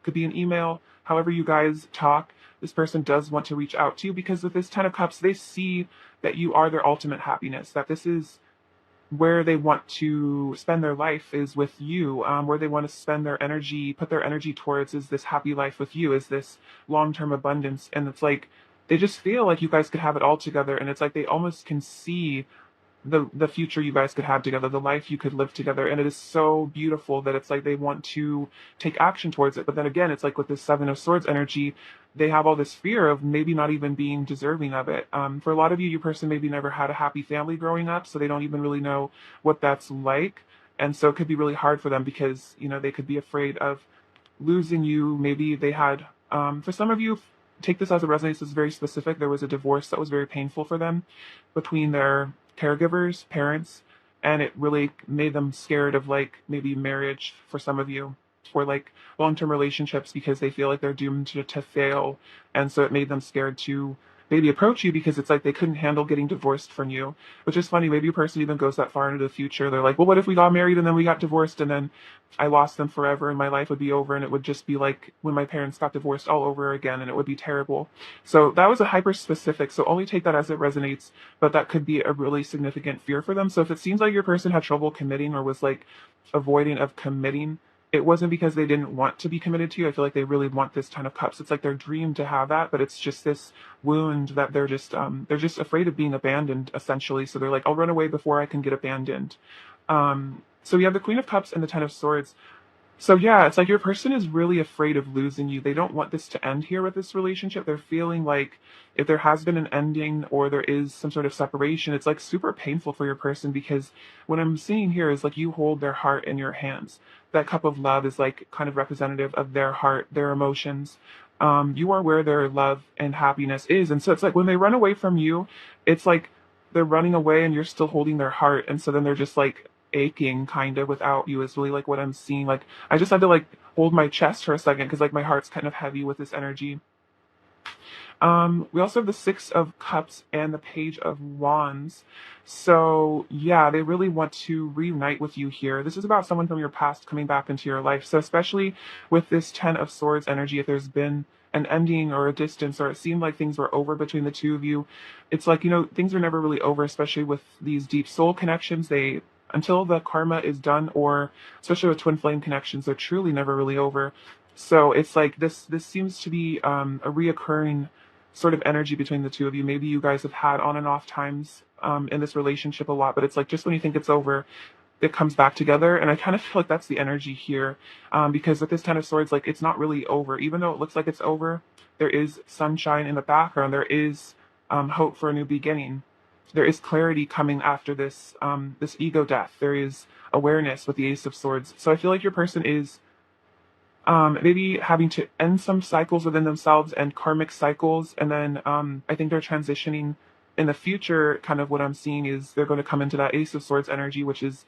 Could be an email. However you guys talk, this person does want to reach out to you because with this Ten of Cups, they see that you are their ultimate happiness, that this is where they want to spend their life is with you, where they want to spend their energy, put their energy towards is this happy life with you, is this long-term abundance. And it's like, they just feel like you guys could have it all together. And it's like, they almost can see the future you guys could have together, the life you could live together. And it is so beautiful that it's like they want to take action towards it. But then again, it's like with this Seven of Swords energy, they have all this fear of maybe not even being deserving of it. For a lot of you, your person maybe never had a happy family growing up, so they don't even really know what that's like. And so it could be really hard for them because, you know, they could be afraid of losing you. Maybe they had, for some of you, take this as it resonates, this is very specific. There was a divorce that was very painful for them between their caregivers, parents, and it really made them scared of like maybe marriage for some of you, or like long-term relationships because they feel like they're doomed to fail. And so it made them scared to maybe approach you because it's like they couldn't handle getting divorced from you, which is funny. Maybe a person even goes that far into the future. They're like, well, what if we got married and then we got divorced and then I lost them forever and my life would be over and it would just be like when my parents got divorced all over again and it would be terrible. So that was a hyper specific. So only take that as it resonates, but that could be a really significant fear for them. So if it seems like your person had trouble committing or was like avoiding of committing, it wasn't because they didn't want to be committed to you. I feel like they really want this Ten of Cups. It's like their dream to have that, but it's just this wound that they're just afraid of being abandoned, essentially. So they're like, I'll run away before I can get abandoned. So we have the Queen of Cups and the Ten of Swords. So yeah, it's like your person is really afraid of losing you. They don't want this to end here with this relationship. They're feeling like if there has been an ending or there is some sort of separation, it's like super painful for your person because what I'm seeing here is like you hold their heart in your hands. That cup of love is like kind of representative of their heart, their emotions. You are where their love and happiness is. And so it's like when they run away from you, it's like they're running away and you're still holding their heart. And so then they're just like aching kind of without you is really like what I'm seeing. Like I just had to like hold my chest for a second because like my heart's kind of heavy with this energy. We also have the Six of Cups and the Page of Wands. So yeah, they really want to reunite with you here. This is about someone from your past coming back into your life. So especially with this Ten of Swords energy, if there's been an ending or a distance or it seemed like things were over between the two of you, it's like, you know, things are never really over, especially with these deep soul connections. They until the karma is done, or especially with twin flame connections, they're truly never really over. So it's like this seems to be a reoccurring sort of energy between the two of you. Maybe you guys have had on and off times in this relationship a lot, but it's like just when you think it's over, it comes back together. And I kind of feel like that's the energy here, because with this Ten of Swords, like it's not really over. Even though it looks like it's over, there is sunshine in the background. There is hope for a new beginning. There is clarity coming after this this ego death. There is awareness with the Ace of Swords. So I feel like your person is maybe having to end some cycles within themselves and karmic cycles. And then I think they're transitioning in the future. Kind of what I'm seeing is they're going to come into that Ace of Swords energy, which is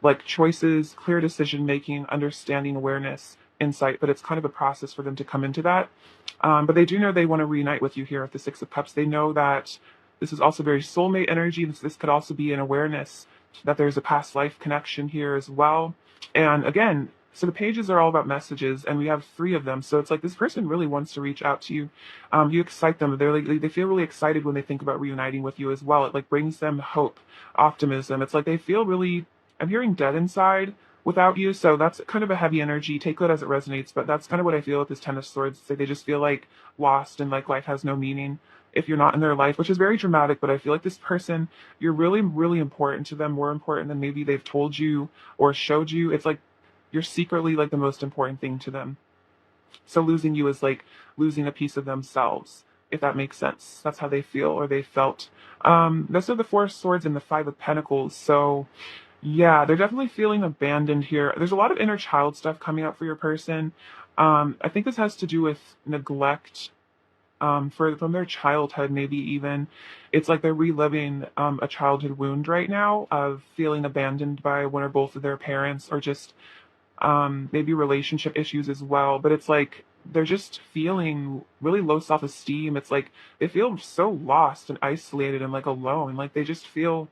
like choices, clear decision making, understanding, awareness, insight. But it's kind of a process for them to come into that. But they do know they want to reunite with you here at the Six of Cups. They know that this is also very soulmate energy. This could also be an awareness that there's a past life connection here as well. And again, so the pages are all about messages, and we have 3 of them. So it's like this person really wants to reach out to you. You excite them. They're like, they feel really excited when they think about reuniting with you as well. It like brings them hope, optimism. It's like they feel really, I'm hearing dead inside, without you. So that's kind of a heavy energy. Take that as it resonates, but that's kind of what I feel with this Ten of Swords. It's like they just feel like lost and like life has no meaning if you're not in their life, which is very dramatic. But I feel like this person, you're really, really important to them, more important than maybe they've told you or showed you. It's like you're secretly like the most important thing to them. So losing you is like losing a piece of themselves, if that makes sense. That's how they feel or they felt. Those are the Four of Swords and the Five of Pentacles. So yeah, they're definitely feeling abandoned here. There's a lot of inner child stuff coming up for your person. I think this has to do with neglect, from their childhood, maybe even. It's like they're reliving a childhood wound right now of feeling abandoned by one or both of their parents, or just maybe relationship issues as well. But it's like they're just feeling really low self-esteem. It's like they feel so lost and isolated and like alone. Like they just feel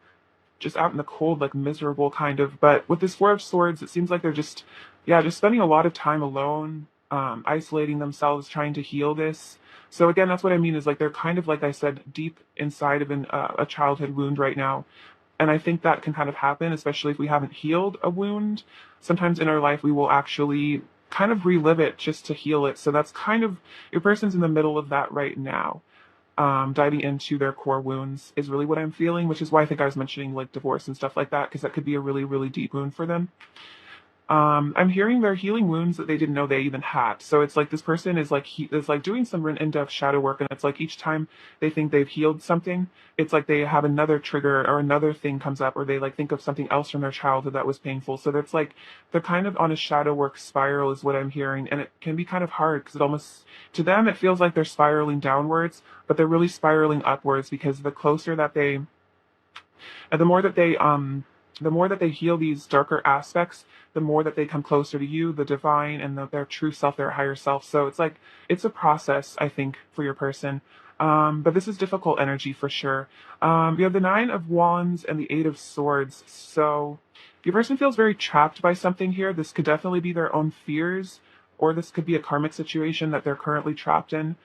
just out in the cold, like miserable kind of. But with this Four of Swords, it seems like they're just, yeah, just spending a lot of time alone, isolating themselves, trying to heal this. So again, that's what I mean is like they're kind of, like I said, deep inside of a childhood wound right now. And I think that can kind of happen, especially if we haven't healed a wound. Sometimes in our life, we will actually kind of relive it just to heal it. So that's kind of, your person's in the middle of that right now. Diving into their core wounds is really what I'm feeling, which is why I think I was mentioning like divorce and stuff like that, because that could be a really, really deep wound for them. I'm hearing they're healing wounds that they didn't know they even had. So it's like this person is like is like doing some in-depth shadow work, and it's like each time they think they've healed something, it's like they have another trigger or another thing comes up, or they like think of something else from their childhood that was painful. So that's like they're kind of on a shadow work spiral, is what I'm hearing, and it can be kind of hard because it almost, to them it feels like they're spiraling downwards, but they're really spiraling upwards, because the closer that they, and the more that they heal these darker aspects, the more that they come closer to you, the divine, and their true self, their higher self. So it's like, it's a process, I think, for your person. But this is difficult energy for sure. You have the Nine of Wands and the Eight of Swords. So your person feels very trapped by something here. This could definitely be their own fears, or this could be a karmic situation that they're currently trapped in.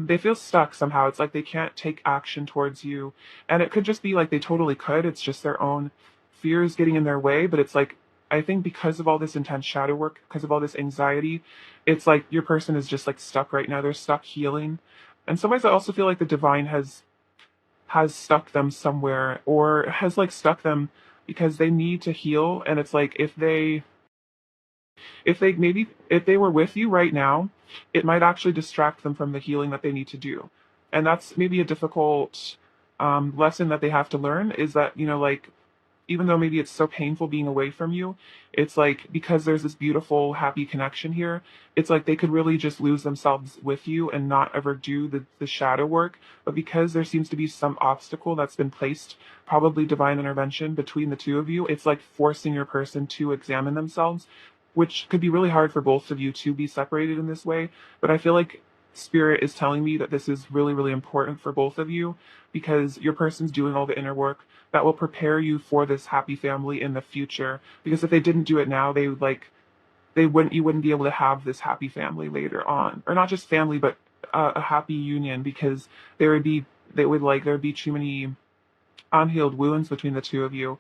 They feel stuck somehow. It's like they can't take action towards you. And it could just be like they totally could. It's just their own fears getting in their way. But it's like, I think because of all this intense shadow work, because of all this anxiety, it's like your person is just like stuck right now. They're stuck healing. And sometimes I also feel like the divine has stuck them somewhere, or has like stuck them because they need to heal. And it's like if they were with you right now, it might actually distract them from the healing that they need to do. And that's maybe a difficult lesson that they have to learn, is that, like, even though maybe it's so painful being away from you, it's like, because there's this beautiful, happy connection here, it's like they could really just lose themselves with you and not ever do the shadow work. But because there seems to be some obstacle that's been placed, probably divine intervention, between the two of you, it's like forcing your person to examine themselves, which could be really hard for both of you to be separated in this way. But I feel like Spirit is telling me that this is really, really important for both of you, because your person's doing all the inner work that will prepare you for this happy family in the future. Because if they didn't do it now, you wouldn't be able to have this happy family later on, or not just family, but a happy union, because there would be too many unhealed wounds between the two of you.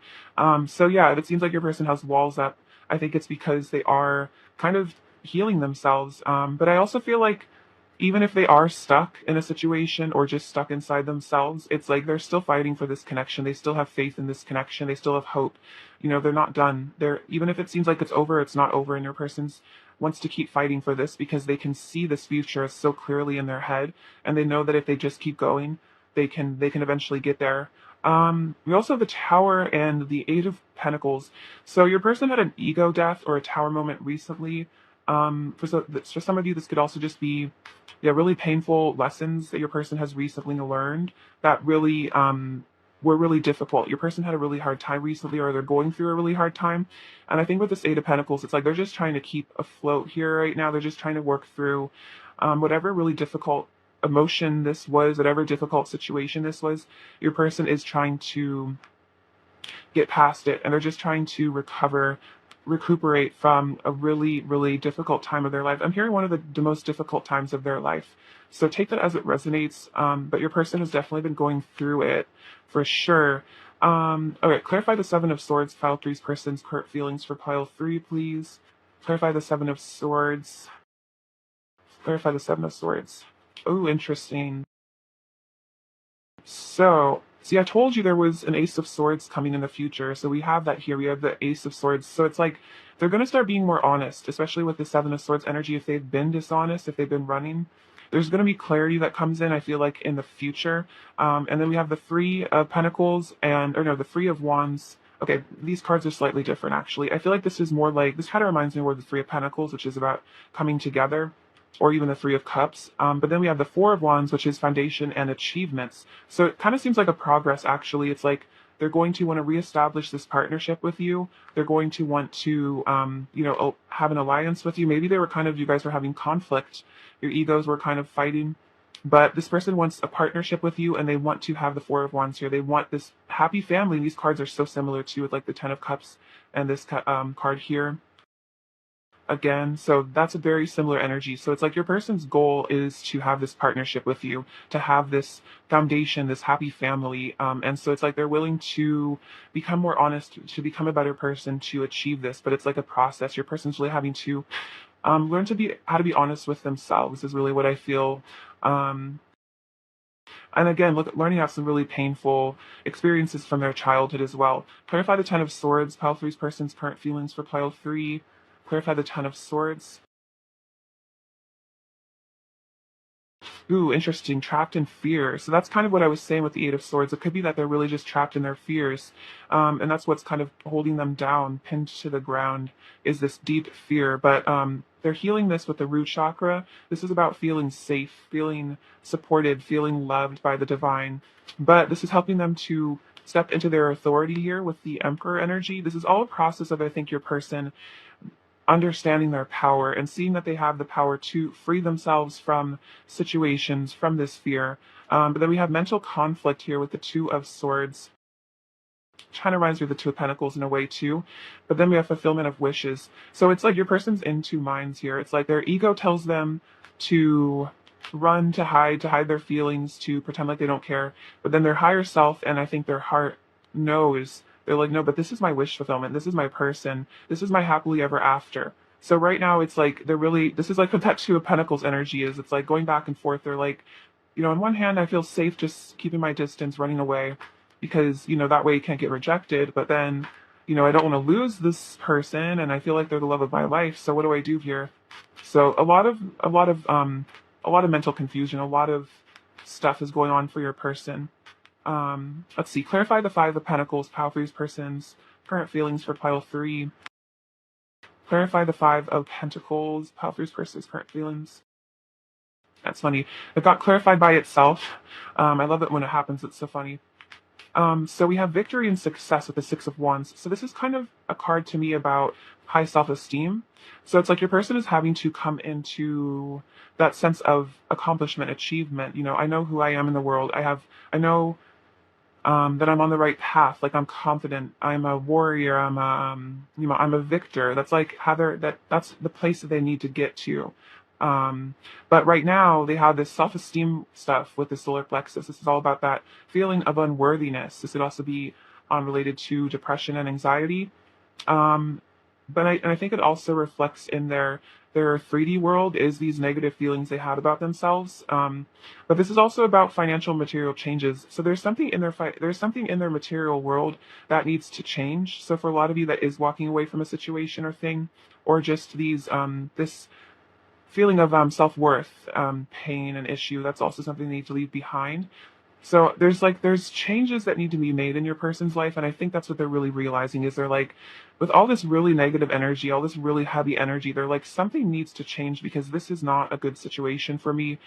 So yeah, if it seems like your person has walls up, I think it's because they are kind of healing themselves. But I also feel like even if they are stuck in a situation or just stuck inside themselves, it's like they're still fighting for this connection. They still have faith in this connection. They still have hope. They're not done. Even if it seems like it's not over, and your person's wants to keep fighting for this because they can see this future so clearly in their head, and they know that if they just keep going, they can eventually get there. We also have the Tower and the Eight of Pentacles. So your person had an ego death or a tower moment recently. For some of you, this could also just be, yeah, really painful lessons that your person has recently learned that really were really difficult. Your person had a really hard time recently, or they're going through a really hard time. And I think with this Eight of Pentacles, it's like they're just trying to keep afloat here right now. They're just trying to work through whatever really difficult emotion this was, whatever difficult situation this was. Your person is trying to get past it, and they're just trying to recuperate from a really, really difficult time of their life. I'm hearing one of the most difficult times of their life. So take that as it resonates. But your person has definitely been going through it for sure. Okay, clarify the Seven of Swords, pile three's person's current feelings for pile three, please. Clarify the Seven of Swords. Clarify the Seven of Swords. Oh, interesting. So, see, I told you there was an Ace of Swords coming in the future. So we have that here. We have the Ace of Swords. So it's like they're going to start being more honest, especially with the Seven of Swords energy. If they've been dishonest, if they've been running, there's going to be clarity that comes in, I feel like, in the future. And then we have the Three of Pentacles or no, the Three of Wands. Okay, these cards are slightly different, actually. I feel like this is more like, this kind of reminds me more of the Three of Pentacles, which is about coming together, or even the Three of Cups. But then we have the Four of Wands, which is foundation and achievements. So it kind of seems like a progress, actually. It's like they're going to want to reestablish this partnership with you. They're going to want to, have an alliance with you. Maybe you guys were having conflict. Your egos were kind of fighting. But this person wants a partnership with you, and they want to have the Four of Wands here. They want this happy family. These cards are so similar to, with like the Ten of Cups and this card here again. So that's a very similar energy. So it's like your person's goal is to have this partnership with you, to have this foundation, this happy family. And so it's like they're willing to become more honest, to become a better person to achieve this. But it's like a process. Your person's really having to learn how to be honest with themselves is really what I feel. Um, and again, learning to have some really painful experiences from their childhood as well. Clarify the Ten of Swords, pile three's person's current feelings for pile three. Clarify the Ten of Swords. Ooh, interesting. Trapped in fear. So that's kind of what I was saying with the Eight of Swords. It could be that they're really just trapped in their fears. And that's what's kind of holding them down, pinned to the ground, is this deep fear. But they're healing this with the root chakra. This is about feeling safe, feeling supported, feeling loved by the divine. But this is helping them to step into their authority here with the Emperor energy. This is all a process of, I think, your person understanding their power and seeing that they have the power to free themselves from situations, from this fear. But then we have mental conflict here with the Two of Swords. Kind of reminds me of the Two of Pentacles in a way too. But then we have fulfillment of wishes. So it's like your person's in two minds here. It's like their ego tells them to run, to hide their feelings, to pretend like they don't care. But then their higher self, and I think their heart knows, they're like, no, but this is my wish fulfillment. This is my person. This is my happily ever after. So right now it's like this is like what that Two of Pentacles energy is. It's like going back and forth. They're like, on one hand, I feel safe just keeping my distance, running away, because, that way you can't get rejected. But then, I don't want to lose this person, and I feel like they're the love of my life. So what do I do here? So a lot of mental confusion, a lot of stuff is going on for your person. Let's see. Clarify the Five of Pentacles, pile three's person's current feelings for pile three. Clarify the Five of Pentacles, pile three's person's current feelings. That's funny. It got clarified by itself. I love it when it happens. It's so funny. So we have victory and success with the Six of Wands. So this is kind of a card to me about high self-esteem. So it's like your person is having to come into that sense of accomplishment, achievement. I know who I am in the world. I know that I'm on the right path. Like I'm confident. I'm a warrior. I'm a victor. That's like that's the place that they need to get to. But right now they have this self-esteem stuff with the solar plexus. This is all about that feeling of unworthiness. This could also be related to depression and anxiety. But I think it also reflects in their 3D world is these negative feelings they had about themselves. But this is also about financial material changes. So there's something in their material world that needs to change. So for a lot of you that is walking away from a situation or thing, or just this feeling of self-worth, pain and issue, that's also something they need to leave behind. So there's changes that need to be made in your person's life, and I think that's what they're really realizing is they're like, with all this really negative energy, all this really heavy energy, they're like, something needs to change because this is not a good situation for me.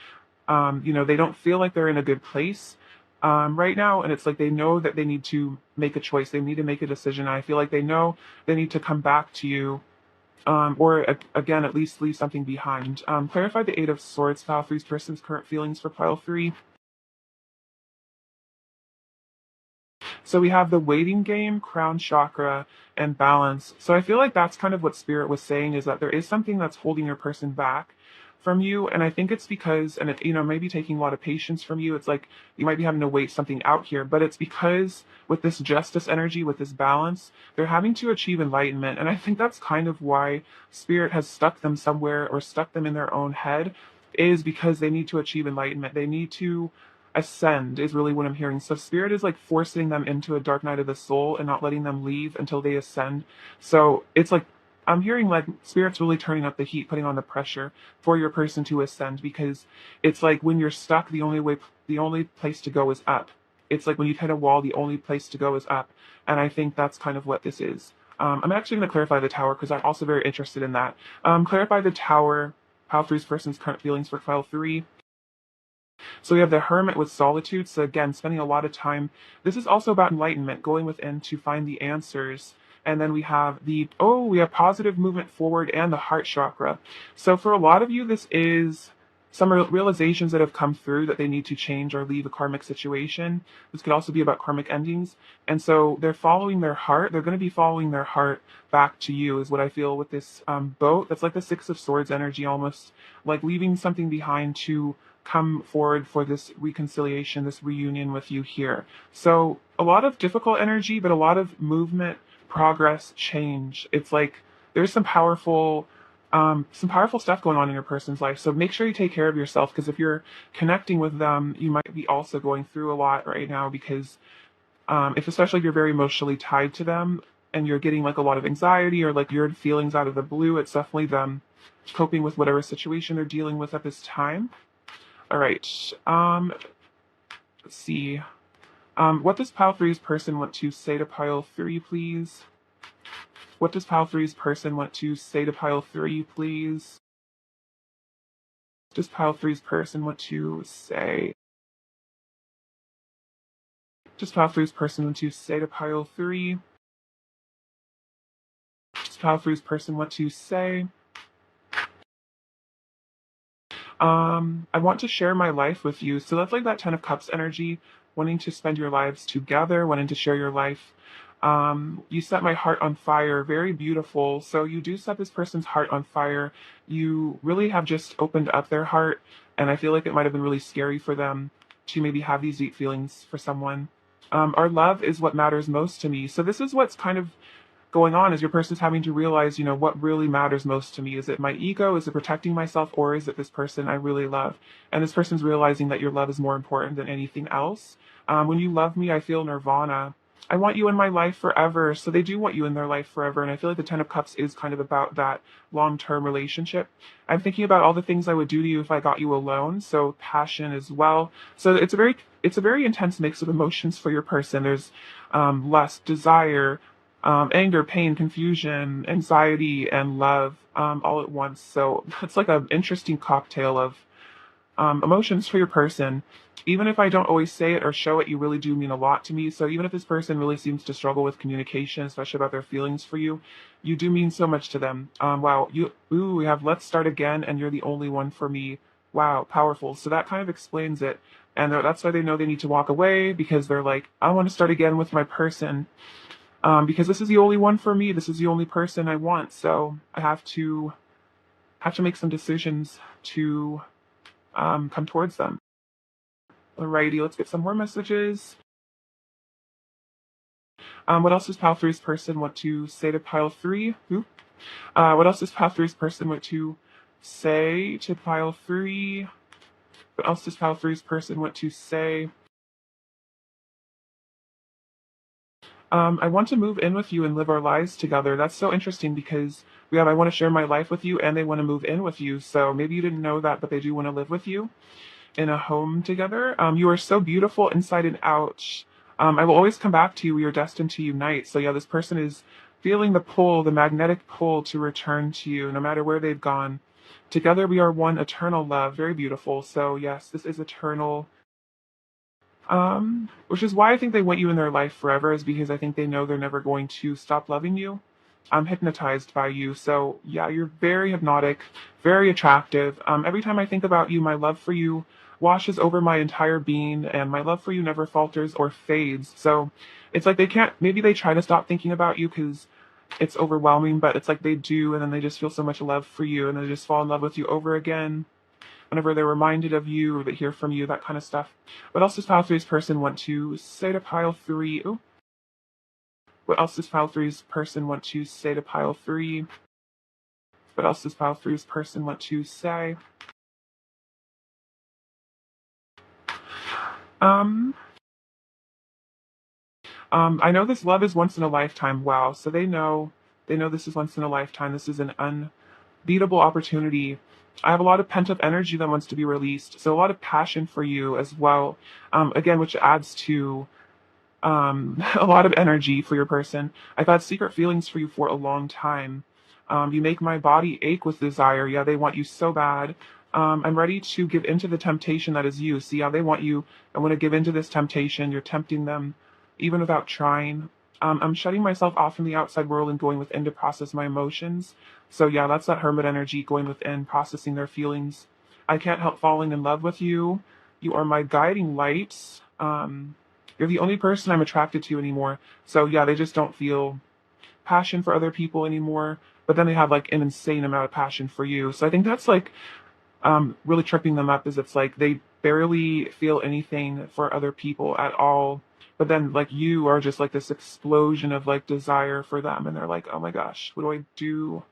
They don't feel like they're in a good place right now, and it's like they know that they need to make a choice, they need to make a decision. I feel like they know they need to come back to you, or again, at least leave something behind. Clarify the Eight of Swords, pile three's person's current feelings for pile three. So we have the waiting game, crown chakra, and balance. So I feel like that's kind of what Spirit was saying, is that there is something that's holding your person back from you. And I think it's because, and it, maybe taking a lot of patience from you. It's like you might be having to wait something out here, but it's because with this justice energy, with this balance, they're having to achieve enlightenment. And I think that's kind of why spirit has stuck them somewhere or stuck them in their own head, is because they need to achieve enlightenment. They need to ascend, is really what I'm hearing. So spirit is like forcing them into a dark night of the soul and not letting them leave until they ascend. So it's like I'm hearing like spirit's really turning up the heat, putting on the pressure for your person to ascend, because it's like when you're stuck, the only place to go is up. It's like when you've hit a wall, the only place to go is up. And I think that's kind of what this is. I'm actually going to clarify the tower because I'm also very interested in that. Clarify the tower, pile three's person's current feelings for pile three. So we have the hermit with solitude. So again, spending a lot of time. This is also about enlightenment, going within to find the answers. And then we have we have positive movement forward and the heart chakra. So for a lot of you, this is some realizations that have come through that they need to change or leave a karmic situation. This could also be about karmic endings. And so they're following their heart. They're going to be following their heart back to you, is what I feel with this boat. That's like the Six of Swords energy, almost like leaving something behind to come forward for this reconciliation, this reunion with you here. So a lot of difficult energy, but a lot of movement, progress, change. It's like there's some powerful stuff going on in your person's life. So make sure you take care of yourself, because if you're connecting with them, you might be also going through a lot right now, because especially if you're very emotionally tied to them and you're getting like a lot of anxiety or like weird feelings out of the blue, it's definitely them coping with whatever situation they're dealing with at this time. All right. Let's see. What does pile three's person want to say to pile three, please? What does pile three's person want to say to pile three, please? What does pile three's person want to say? Does pile three's person want to say to pile three? Does pile three's person want to say? I want to share my life with you. So that's like that Ten of Cups energy, wanting to spend your lives together, wanting to share your life. You set my heart on fire. Very beautiful. So you do set this person's heart on fire. You really have just opened up their heart. And I feel like it might have been really scary for them to maybe have these deep feelings for someone. Our love is what matters most to me. So this is what's kind of going on, is your person's having to realize, what really matters most to me. Is it my ego? Is it protecting myself? Or is it this person I really love? And this person's realizing that your love is more important than anything else. When you love me, I feel nirvana. I want you in my life forever. So they do want you in their life forever. And I feel like the Ten of Cups is kind of about that long-term relationship. I'm thinking about all the things I would do to you if I got you alone. So passion as well. So it's a very intense mix of emotions for your person. There's lust, desire, anger, pain, confusion, anxiety, and love all at once. So it's like an interesting cocktail of emotions for your person. Even if I don't always say it or show it, you really do mean a lot to me. So even if this person really seems to struggle with communication, especially about their feelings for you, you do mean so much to them. Wow, we have let's start again, and you're the only one for me. Wow, powerful. So that kind of explains it. And that's why they know they need to walk away, because they're like, I want to start again with my person. Because this is the only one for me. This is the only person I want. So I have to make some decisions to come towards them. Alrighty, let's get some more messages. What else does pile three's person want to say to pile three? What else does pile three's person want to say to pile three? What else does pile three's person want to say? I want to move in with you and live our lives together. That's so interesting, because I want to share my life with you, and they want to move in with you. So maybe you didn't know that, but they do want to live with you in a home together. You are so beautiful inside and out. I will always come back to you. We are destined to unite. So yeah, this person is feeling the pull, the magnetic pull to return to you, no matter where they've gone. Together we are one eternal love. Very beautiful. So yes, this is eternal. Which is why I think they want you in their life forever, is because I think they know they're never going to stop loving you. I'm hypnotized by you. So yeah, you're very hypnotic, very attractive. Every time I think about you, my love for you washes over my entire being, and my love for you never falters or fades. So it's like maybe they try to stop thinking about you because it's overwhelming, but it's like they do, and then they just feel so much love for you, and they just fall in love with you over again. whenever they're reminded of you or they hear from you, that kind of stuff. What else does pile three's person want to say to pile three? Ooh. What else does pile three's person want to say to pile three? What else does pile three's person want to say? Um, I know this love is once in a lifetime. Wow. So they know this is once in a lifetime. This is an unbeatable opportunity. I have a lot of pent up energy that wants to be released. So a lot of passion for you as well. Again, which adds to a lot of energy for your person. I've had secret feelings for you for a long time. You make my body ache with desire. Yeah, they want you so bad. I'm ready to give into the temptation that is you. See how they want you. I want to give into this temptation. You're tempting them, even without trying. I'm shutting myself off from the outside world and going within to process my emotions. So yeah, that's that hermit energy going within, processing their feelings. I can't help falling in love with you. You are my guiding light. You're the only person I'm attracted to anymore. So yeah, they just don't feel passion for other people anymore. But then they have like an insane amount of passion for you. So I think that's like really tripping them up is it's like they barely feel anything for other people at all. But then like you are just like this explosion of like desire for them and they're like, oh my gosh, what do I do?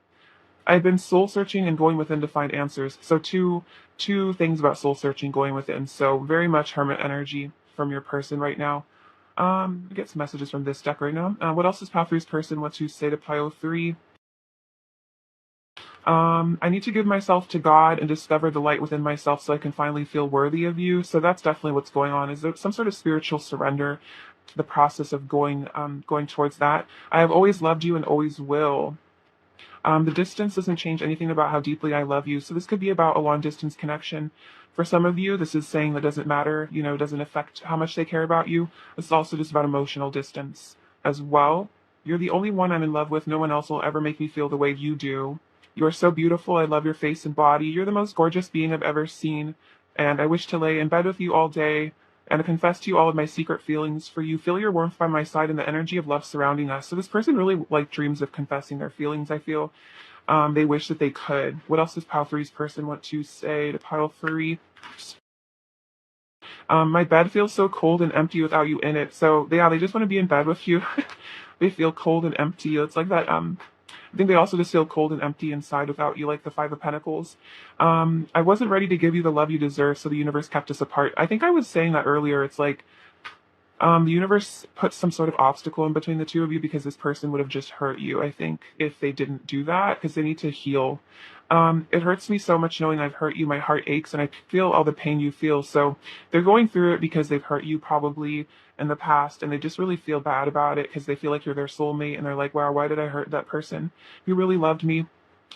I've been soul searching and going within to find answers. So two things about soul searching going within. So very much hermit energy from your person right now. I get some messages from this deck right now. What else does Pile Three's person want to say to Pile Three? I need to give myself to God and discover the light within myself so I can finally feel worthy of you. So that's definitely what's going on. Is there some sort of spiritual surrender? The process of going towards that. I have always loved you and always will. The distance doesn't change anything about how deeply I love you. So this could be about a long distance connection. For some of you, this is saying that doesn't matter, doesn't affect how much they care about you. This is also just about emotional distance as well. You're the only one I'm in love with. No one else will ever make me feel the way you do. You are so beautiful. I love your face and body. You're the most gorgeous being I've ever seen. And I wish to lay in bed with you all day and to confess to you all of my secret feelings for you. Feel your warmth by my side and the energy of love surrounding us. So this person really like dreams of confessing their feelings, I feel. They wish that they could. What else does Pile Three's person want to say to Pile Three? My bed feels so cold and empty without you in it. So yeah, they just want to be in bed with you. They feel cold and empty. It's like that. I think they also just feel cold and empty inside without you, like the Five of Pentacles. I wasn't ready to give you the love you deserve, so the universe kept us apart. I think I was saying that earlier. It's like the universe put some sort of obstacle in between the two of you because this person would have just hurt you, I think, if they didn't do that, because they need to heal. It hurts me so much knowing I've hurt you. My heart aches and I feel all the pain you feel. So they're going through it because they've hurt you probably in the past and they just really feel bad about it because they feel like you're their soulmate and they're like, wow, why did I hurt that person? You really loved me.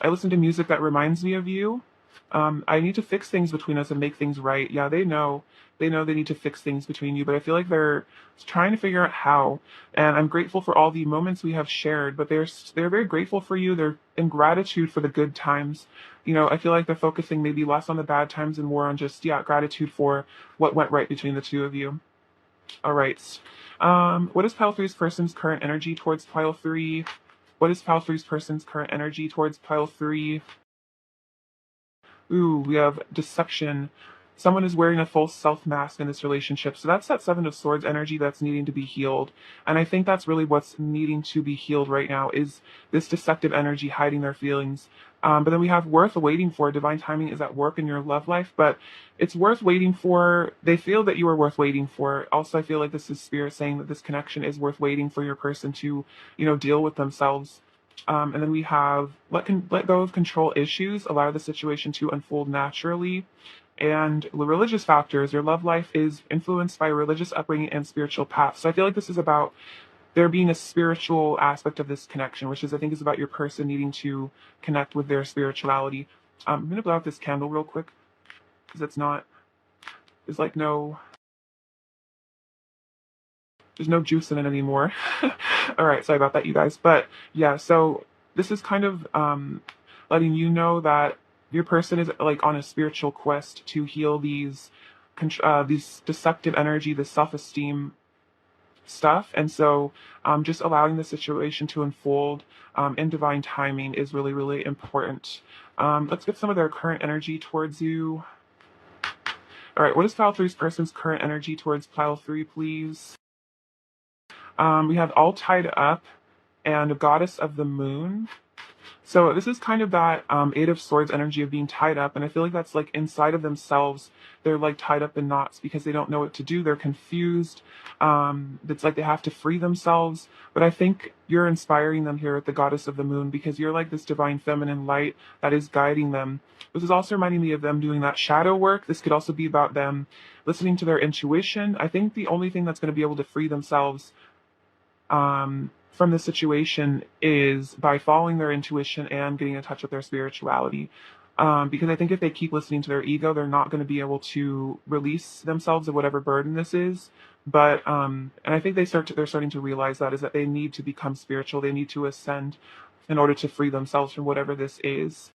I listen to music that reminds me of you. I need to fix things between us and make things right. Yeah, they know. They know they need to fix things between you, but I feel like they're trying to figure out how. And I'm grateful for all the moments we have shared, but they're very grateful for you. They're in gratitude for the good times. I feel like they're focusing maybe less on the bad times and more on just gratitude for what went right between the two of you. All right. What is Pile Three's person's current energy towards Pile Three? What is Pile Three's person's current energy towards Pile Three? Ooh, we have deception. Someone is wearing a false self mask in this relationship. So that's that Seven of Swords energy that's needing to be healed. And I think that's really what's needing to be healed right now is this deceptive energy hiding their feelings. But then we have worth waiting for. Divine timing is at work in your love life, but it's worth waiting for. They feel that you are worth waiting for. Also, I feel like this is spirit saying that this connection is worth waiting for your person to, deal with themselves. And then we have let go of control issues, allow the situation to unfold naturally. And the religious factors, your love life is influenced by religious upbringing and spiritual path. So I feel like this is about there being a spiritual aspect of this connection, which is I think is about your person needing to connect with their spirituality. I'm gonna blow out this candle real quick because there's like there's no juice in it anymore. All right, sorry about that, you guys. But yeah, so this is kind of letting you know that your person is like on a spiritual quest to heal these deceptive energy, this self-esteem stuff, and so just allowing the situation to unfold in divine timing is really, really important. Let's get some of their current energy towards you. All right, what is pile three's person's current energy towards pile three, please? We have all tied up and a goddess of the moon. So this is kind of that Eight of Swords energy of being tied up, and I feel like that's like inside of themselves. They're like tied up in knots because they don't know what to do. They're confused. It's like they have to free themselves. But I think you're inspiring them here with the Goddess of the Moon because you're like this divine feminine light that is guiding them. This is also reminding me of them doing that shadow work. This could also be about them listening to their intuition. I think the only thing that's going to be able to free themselves from the situation is by following their intuition and getting in touch with their spirituality. Because I think if they keep listening to their ego, they're not going to be able to release themselves of whatever burden this is. But and I think they're starting to realize that is that they need to become spiritual. They need to ascend in order to free themselves from whatever this is.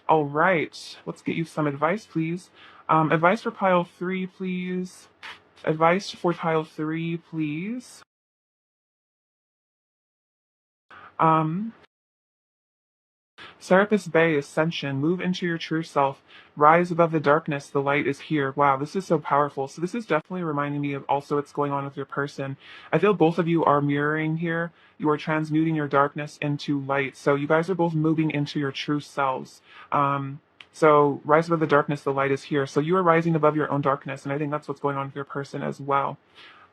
All right, let's get you some advice, please. Advice for pile three, please. Advice for pile three, please. Um, Serapis Bay, Ascension, move into your true self, rise above the darkness, the light is here. Wow, this is so powerful. So this is definitely reminding me of also what's going on with your person. I feel both of you are mirroring here. You are transmuting your darkness into light. So you guys are both moving into your true selves. So rise above the darkness, the light is here. So you are rising above your own darkness, and I think that's what's going on with your person as well.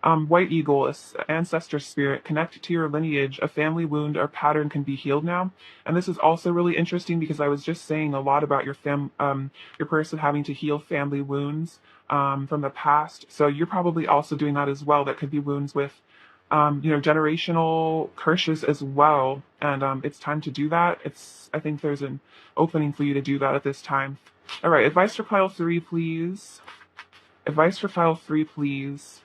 White Eagle, ancestor spirit, connect to your lineage. A family wound or pattern can be healed now. And this is also really interesting because I was just saying a lot about your person having to heal family wounds from the past. So you're probably also doing that as well. That could be wounds with, generational curses as well. And it's time to do that. I think there's an opening for you to do that at this time. All right, advice for pile three, please. Advice for pile three, please.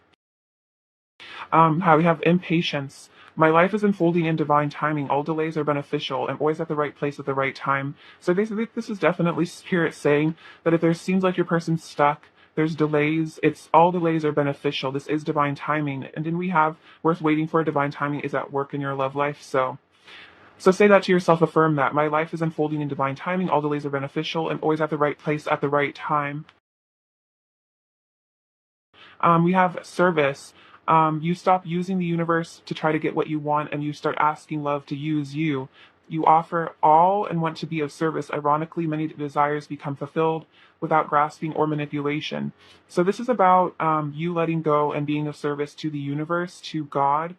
How we have impatience. My life is unfolding in divine timing. All delays are beneficial. I'm always at the right place at the right time. So basically, this is definitely spirit saying that if there seems like your person's stuck, there's delays. It's all delays are beneficial. This is divine timing. And then we have worth waiting for. Divine timing is at work in your love life. So say that to yourself. Affirm that my life is unfolding in divine timing. All delays are beneficial. I'm always at the right place at the right time. We have service. You stop using the universe to try to get what you want and you start asking love to use you. You offer all and want to be of service. Ironically, many desires become fulfilled without grasping or manipulation. So, this is about you letting go and being of service to the universe, to God.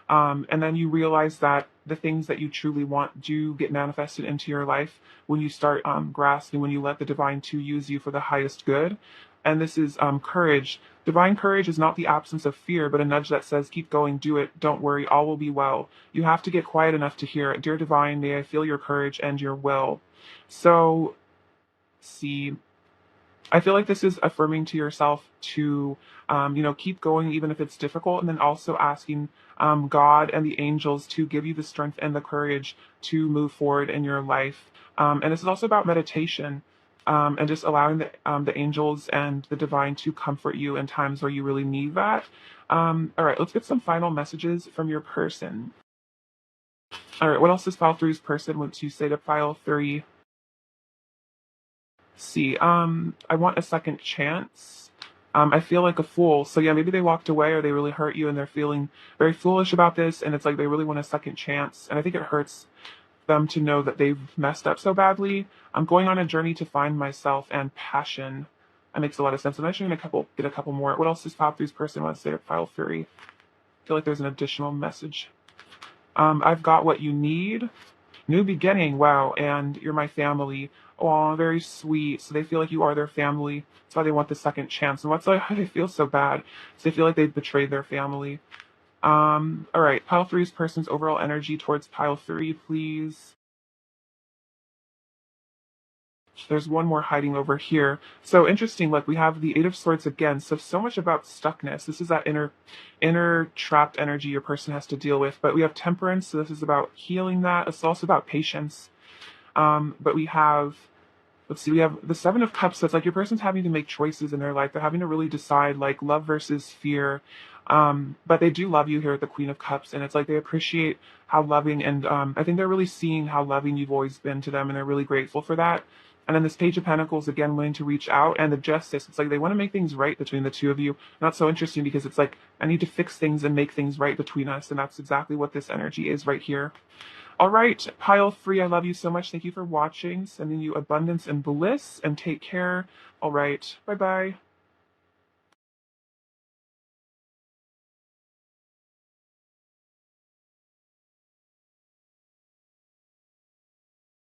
And then you realize that the things that you truly want do get manifested into your life when you start grasping, when you let the divine to use you for the highest good. And this is courage. Divine courage is not the absence of fear, but a nudge that says, keep going, do it, don't worry, all will be well. You have to get quiet enough to hear it. Dear divine, may I feel your courage and your will. So, see, I feel like this is affirming to yourself to, keep going even if it's difficult, and then also asking God and the angels to give you the strength and the courage to move forward in your life. And this is also about meditation and just allowing the angels and the divine to comfort you in times where you really need that. All right, let's get some final messages from your person. All right, what else does file three's person want to say to file three? See, I want a second chance. I feel like a fool. So yeah, maybe they walked away or they really hurt you and they're feeling very foolish about this and it's like they really want a second chance. And I think it hurts them to know that they've messed up so badly. I'm going on a journey to find myself and passion. That makes a lot of sense. I'm actually gonna get a couple more. What else does file three's person want to say to file three? I feel like there's an additional message. I've got what you need. New beginning, wow, and you're my family. Oh, very sweet. So they feel like you are their family. That's why they want the second chance. And what's like how they feel so bad? So they feel like they've betrayed their family. All right, pile three's person's overall energy towards pile three, please. There's one more hiding over here. So interesting, like we have the Eight of Swords again. So much about stuckness. This is that inner trapped energy your person has to deal with. But we have Temperance, so this is about healing that. It's also about patience. But we have, let's see, we have the Seven of Cups. So it's like your person's having to make choices in their life. They're having to really decide like love versus fear. But they do love you here at the Queen of Cups, and it's like they appreciate how loving and I think they're really seeing how loving you've always been to them, and they're really grateful for that. And then this Page of Pentacles, again, willing to reach out, and the Justice. It's like they want to make things right between the two of you. And that's so interesting because it's like, I need to fix things and make things right between us. And that's exactly what this energy is right here. All right, pile three, I love you so much. Thank you for watching. Sending you abundance and bliss, and take care. All right, bye-bye.